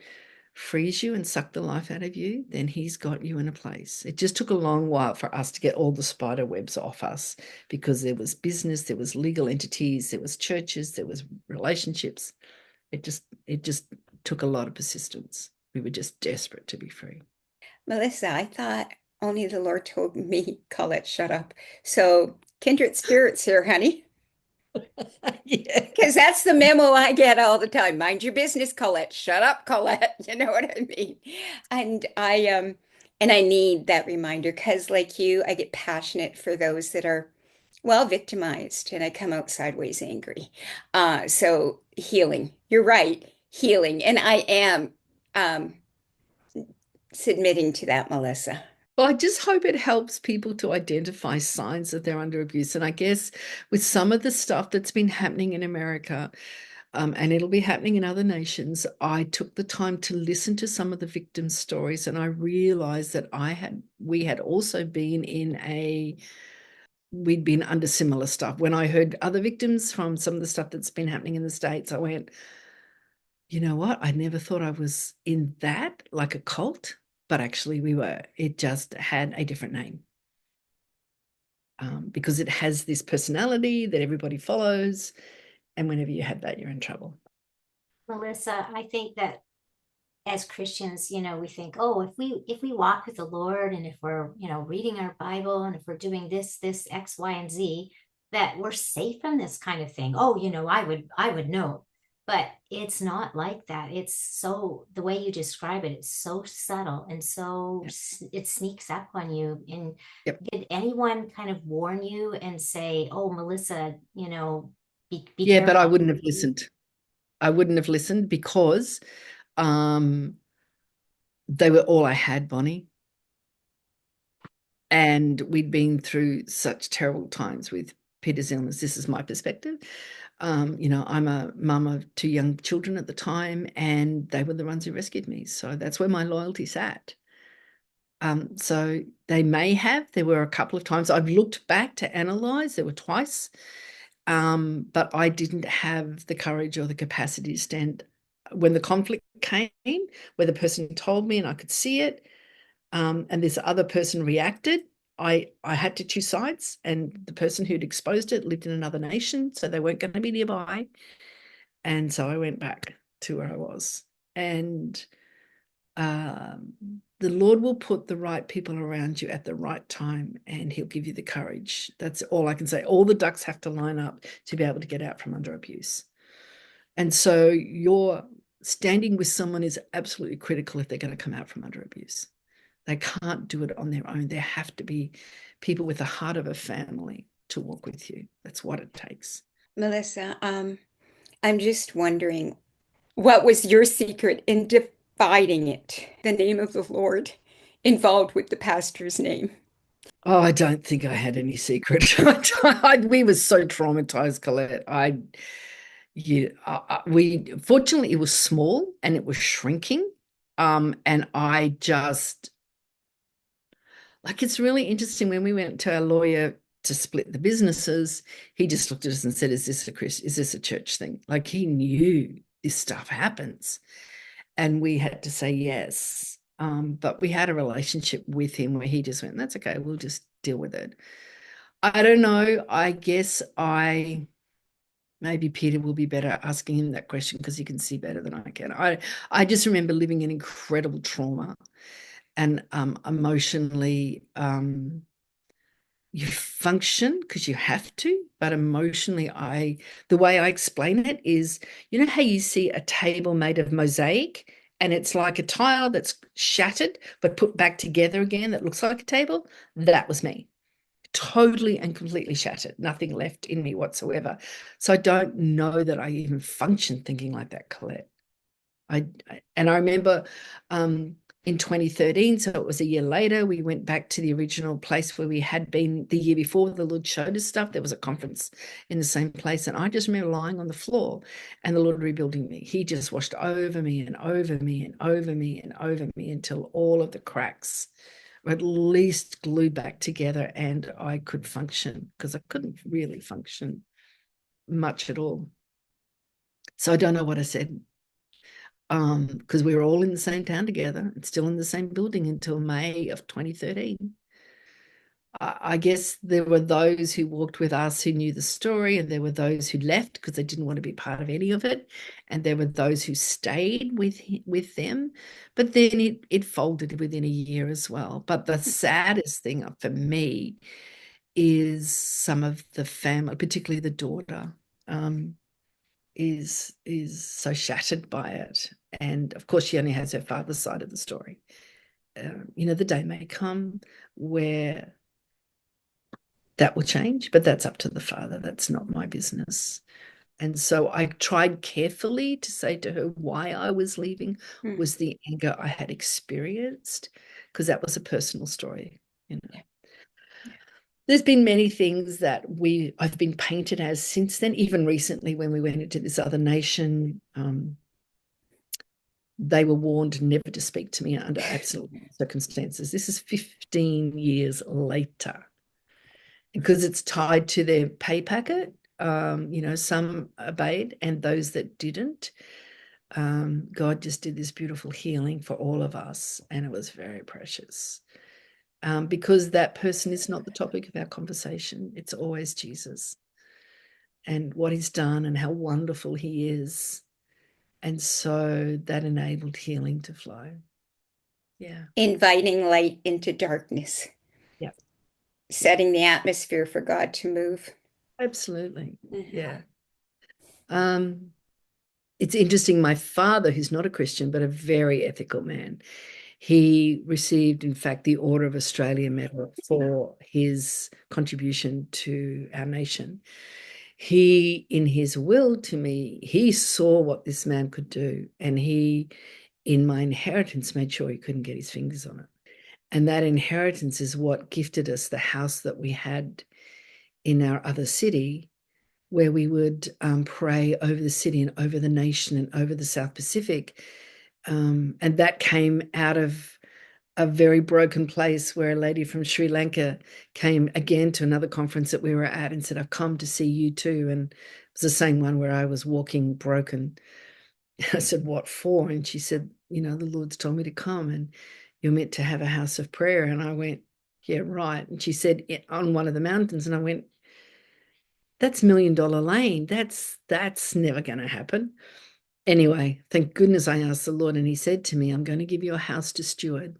freeze you and suck the life out of you, then he's got you in a place. It just took a long while for us to get all the spider webs off us because there was business, there was legal entities, there was churches, there was relationships. It just took a lot of persistence. We were just desperate to be free. Melissa, I thought only the Lord told me, Colette, shut up. So, kindred spirits here, honey. Yeah. Because that's the memo I get all the time. Mind your business, Colette. Shut up, Colette. You know what I mean? And I need that reminder because like you, I get passionate for those that are well victimized and I come out sideways angry. So healing. You're right. Healing. And I am um submitting to that, Melissa. Well, I just hope it helps people to identify signs that they're under abuse. And I guess with some of the stuff that's been happening in America, and it'll be happening in other nations, I took the time to listen to some of the victims' stories, and I realized that we had also been we'd been under similar stuff. When I heard other victims from some of the stuff that's been happening in the States, I went, you know what? I never thought I was in that, like a cult, but actually we were. It just had a different name. Because it has this personality that everybody follows. And whenever you have that, you're in trouble. Melissa, I think that as Christians, we think, oh, if we walk with the Lord and if we're, reading our Bible and if we're doing this X, Y, and Z, that we're safe from this kind of thing. Oh, I would know. But it's not like that. It's so the way you describe it, it's so subtle and so it sneaks up on you. And did anyone kind of warn you and say, oh, Melissa, be Yeah, careful? but I wouldn't have listened. I wouldn't have listened because they were all I had, Bonnie. And we'd been through such terrible times with Peter's illness. This is my perspective. I'm a mum of 2 young children at the time, and they were the ones who rescued me. So that's where my loyalty sat. So they may have. There were a couple of times I've looked back to analyze. There were twice. But I didn't have the courage or the capacity to stand when the conflict came, where the person told me and I could see it, and this other person reacted. I had to choose sides, and the person who'd exposed it lived in another nation, so they weren't going to be nearby. And so I went back to where I was. And the Lord will put the right people around you at the right time, and he'll give you the courage. That's all I can say. All the ducks have to line up to be able to get out from under abuse. And so your standing with someone is absolutely critical if they're going to come out from under abuse. They can't do it on their own. There have to be people with the heart of a family to walk with you. That's what it takes. Melissa, I'm just wondering, what was your secret in dividing it? The name of the Lord involved with the pastor's name. Oh, I don't think I had any secret. We were so traumatized, Colette. We fortunately it was small and it was shrinking. And I just it's really interesting when we went to our lawyer to split the businesses, he just looked at us and said, is this a church thing? Like he knew this stuff happens. And we had to say yes. But we had a relationship with him where he just went, that's okay, we'll just deal with it. I don't know. I guess maybe Peter will be better asking him that question because he can see better than I can. I just remember living in incredible trauma and emotionally you function because you have to, but emotionally the way I explain it is, you know how you see a table made of mosaic and it's like a tile that's shattered but put back together again that looks like a table? That was me. Totally and completely shattered, nothing left in me whatsoever. So I don't know that I even function thinking like that, Colette. I remember in 2013, so it was a year later, we went back to the original place where we had been the year before. The Lord showed us stuff. There was a conference in the same place, and I just remember lying on the floor and the Lord rebuilding me. He just washed over me and over me and over me and over me until all of the cracks were at least glued back together and I could function, because I couldn't really function much at all. So I don't know what I said, because we were all in the same town together and still in the same building until May of 2013. I guess there were those who walked with us who knew the story, and there were those who left because they didn't want to be part of any of it, and there were those who stayed with them, but then it folded within a year as well. But the saddest thing for me is some of the family, particularly the daughter, is so shattered by it. And of course, she only has her father's side of the story. The day may come where that will change, but that's up to the father. That's not my business. And so I tried carefully to say to her why I was leaving was the anger I had experienced, because that was a personal story. Yeah. There's been many things that I've been painted as since then. Even recently, when we went into this other nation, they were warned never to speak to me under absolute circumstances. This is 15 years later. Because it's tied to their pay packet, some obeyed and those that didn't. God just did this beautiful healing for all of us, and it was very precious. Because that person is not the topic of our conversation. It's always Jesus and what he's done and how wonderful he is. And so that enabled healing to flow. Yeah. Inviting light into darkness. Yeah. Setting the atmosphere for God to move. Absolutely. Yeah. It's interesting. My father, who's not a Christian, but a very ethical man, he received, in fact, the Order of Australia Medal for his contribution to our nation. He, in his will to me, he saw what this man could do, and he, in my inheritance, made sure he couldn't get his fingers on it. And that inheritance is what gifted us the house that we had in our other city, where we would pray over the city and over the nation and over the South Pacific. And that came out of a very broken place where a lady from Sri Lanka came again to another conference that we were at and said, I've come to see you too. And it was the same one where I was walking broken. I said, what for? And she said, the Lord's told me to come, and you're meant to have a house of prayer. And I went, yeah, right. And she said, on one of the mountains. And I went, that's $1 Million Lane. That's never going to happen. Anyway, thank goodness I asked the Lord, and he said to me, I'm going to give you a house to steward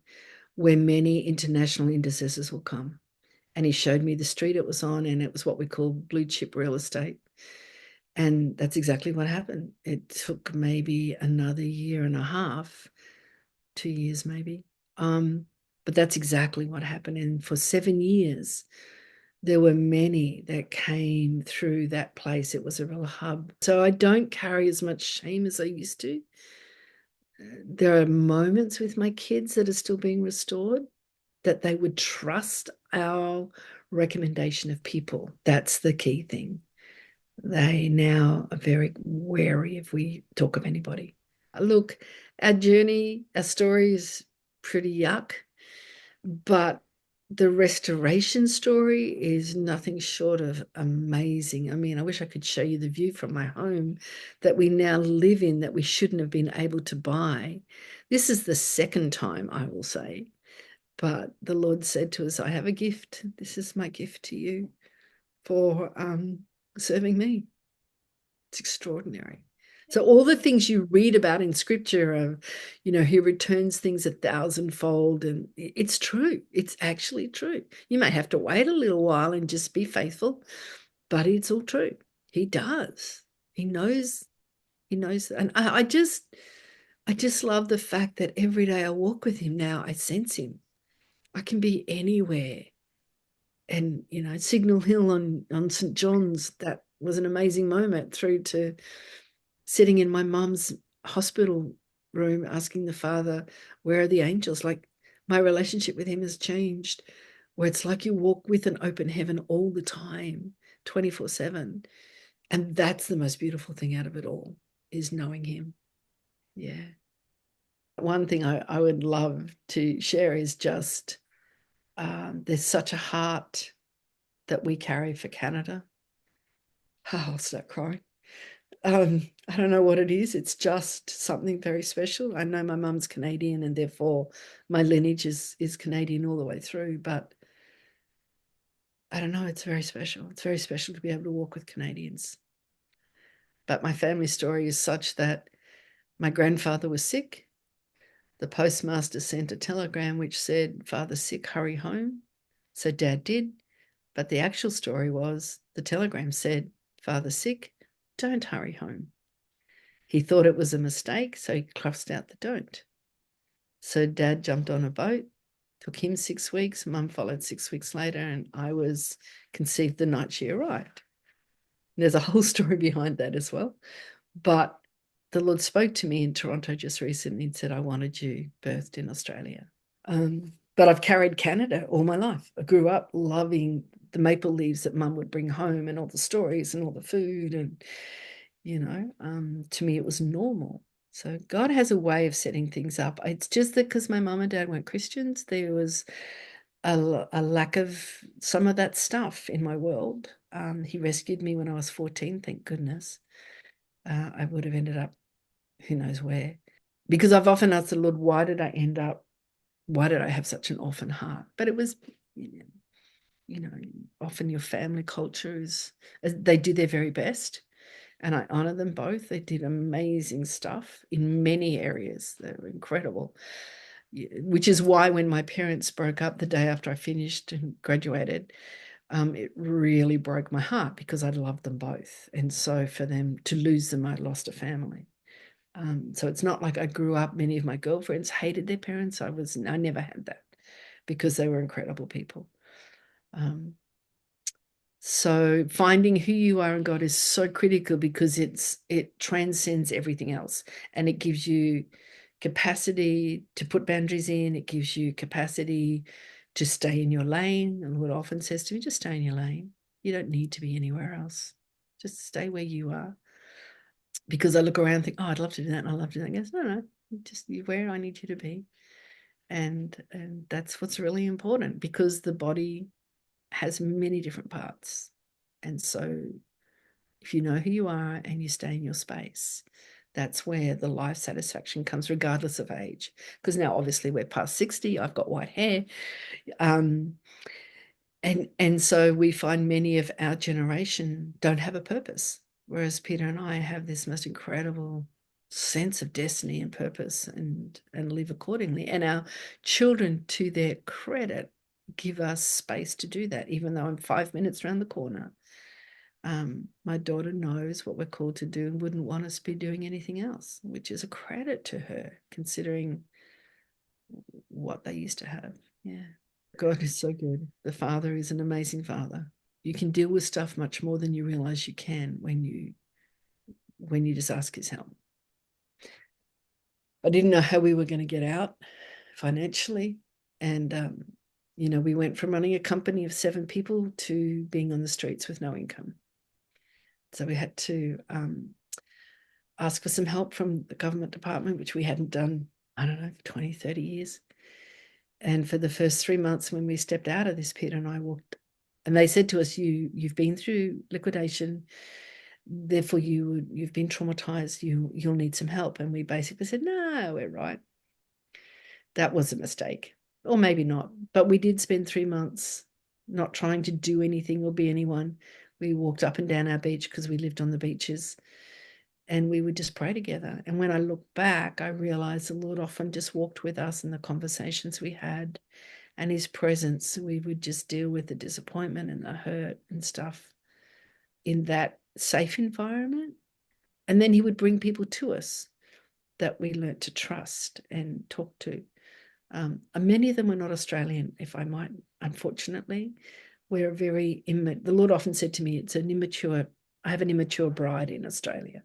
where many international intercessors will come. And he showed me the street it was on, and it was what we call blue chip real estate. And that's exactly what happened. It took maybe another year and a half, 2 years maybe. But that's exactly what happened. And for 7 years, there were many that came through that place. It was a real hub. So I don't carry as much shame as I used to. There are moments with my kids that are still being restored, that they would trust our recommendation of people. That's the key thing. They now are very wary if we talk of anybody. Look, our journey, our story is pretty yuck, but the restoration story is nothing short of amazing. I mean, I wish I could show you the view from my home that we now live in that we shouldn't have been able to buy. This is the second time, I will say. But the Lord said to us, I have a gift. This is my gift to you for serving me. It's extraordinary. So all the things you read about in scripture of, he returns things 1,000-fold, and it's true. It's actually true. You may have to wait a little while and just be faithful, but it's all true. He does. He knows. And I just love the fact that every day I walk with him now, I sense him. I can be anywhere. And, Signal Hill on St. John's, that was an amazing moment, through to sitting in my mum's hospital room asking the Father, where are the angels? Like, my relationship with him has changed, where it's like you walk with an open heaven all the time, 24/7. And that's the most beautiful thing out of it all, is knowing him. Yeah. One thing I would love to share is just there's such a heart that we carry for Canada. Oh, I'll start crying. I don't know what it is. It's just something very special. I know my mum's Canadian, and therefore my lineage is Canadian all the way through, but I don't know, it's very special. It's very special to be able to walk with Canadians. But my family story is such that my grandfather was sick. The postmaster sent a telegram which said, "Father's sick, hurry home." So Dad did. But the actual story was, the telegram said, "Father's sick, don't hurry home." He thought it was a mistake, so he crossed out the don't. So Dad jumped on a boat, took him 6 weeks, Mum followed 6 weeks later, and I was conceived the night she arrived. And there's a whole story behind that as well. But the Lord spoke to me in Toronto just recently and said, "I wanted you birthed in Australia." But I've carried Canada all my life. I grew up loving the maple leaves that Mum would bring home, and all the stories and all the food. And, to me, it was normal. So God has a way of setting things up. It's just that because my mum and dad weren't Christians, there was a lack of some of that stuff in my world. He rescued me when I was 14, thank goodness. I would have ended up who knows where. Because I've often asked the Lord, why did I have such an orphan heart? But it was, often your family culture they do their very best. And I honor them both. They did amazing stuff in many areas. They were incredible. Which is why when my parents broke up the day after I finished and graduated, it really broke my heart, because I loved them both. And so for them to lose them, I lost a family. So it's not like I grew up, many of my girlfriends hated their parents. I never had that, because they were incredible people. So finding who you are in God is so critical, because it transcends everything else, and it gives you capacity to put boundaries in. It gives you capacity to stay in your lane. And the Lord often says to me, just stay in your lane. You don't need to be anywhere else. Just stay where you are. Because I look around and think, oh, I'd love to do that, and I love to do that. And goes, no, just where I need you to be. And that's what's really important, because the body has many different parts. And so if you know who you are and you stay in your space, that's where the life satisfaction comes, regardless of age. Because now obviously we're past 60, I've got white hair. And so we find many of our generation don't have a purpose, whereas Peter and I have this most incredible sense of destiny and purpose, and live accordingly. And our children, to their credit, give us space to do that, even though I'm 5 minutes around the corner. My daughter knows what we're called to do and wouldn't want us to be doing anything else, which is a credit to her, considering what they used to have. Yeah. God is so good. The Father is an amazing Father. You can deal with stuff much more than you realize you can when you just ask his help. I didn't know how we were going to get out financially. And, we went from running a company of 7 people to being on the streets with no income. So we had to ask for some help from the government department, which we hadn't done, I don't know, 20, 30 years. And for the first 3 months when we stepped out of this, Peter and I walked, and they said to us, you've been through liquidation, therefore you've been traumatized, you'll need some help. And we basically said, no, we're right. That was a mistake, or maybe not. But we did spend 3 months not trying to do anything or be anyone. We walked up and down our beach because we lived on the beaches, and we would just pray together. And when I look back, I realized the Lord often just walked with us in the conversations we had, and his presence. We would just deal with the disappointment and the hurt and stuff in that safe environment. And then he would bring people to us that we learnt to trust and talk to. Many of them were not Australian, if I might, unfortunately. We're very, the Lord often said to me, I have an immature bride in Australia.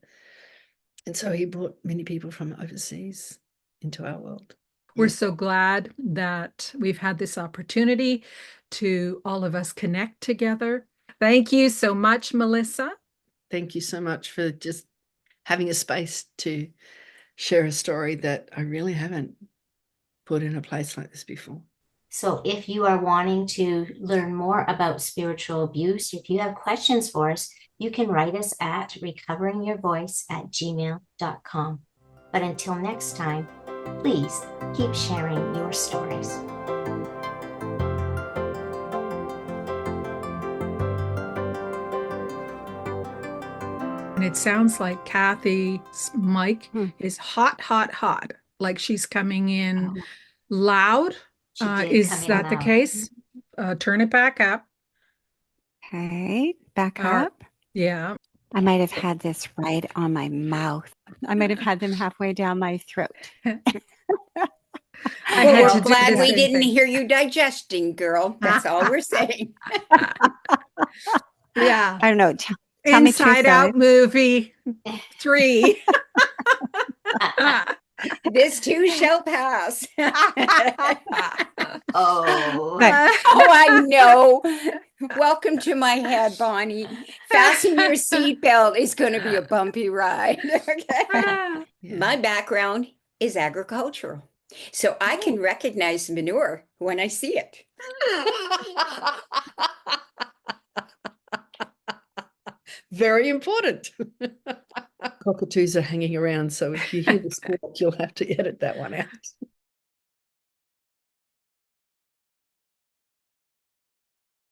And so he brought many people from overseas into our world. We're so glad that we've had this opportunity to all of us connect together. Thank you so much, Melissa. Thank you so much for just having a space to share a story that I really haven't put in a place like this before. So if you are wanting to learn more about spiritual abuse, if you have questions for us, you can write us at recoveringyourvoice@gmail.com. But until next time, please keep sharing your stories. And it sounds like Kathy's mic is hot, hot, hot, like she's coming in loud. She did come Is in that the loud. case? Turn it back up. Okay, back All right. up. Yeah. I might have had this right on my mouth. I might have had them halfway down my throat. I Well, had we're to do glad the we same didn't thing. hear you digesting, girl. That's all we're saying. Yeah. I don't know. Tell me truth, Inside Out guys. movie 3. This too shall pass. Oh, But Oh, I know. Welcome to my head, Bonnie. Fasten your seatbelt. It's going to be a bumpy ride. Okay. Yeah. My background is agricultural, so I can recognize manure when I see it. Very important. Cockatoos are hanging around, so if you hear the squawk, you'll have to edit that one out.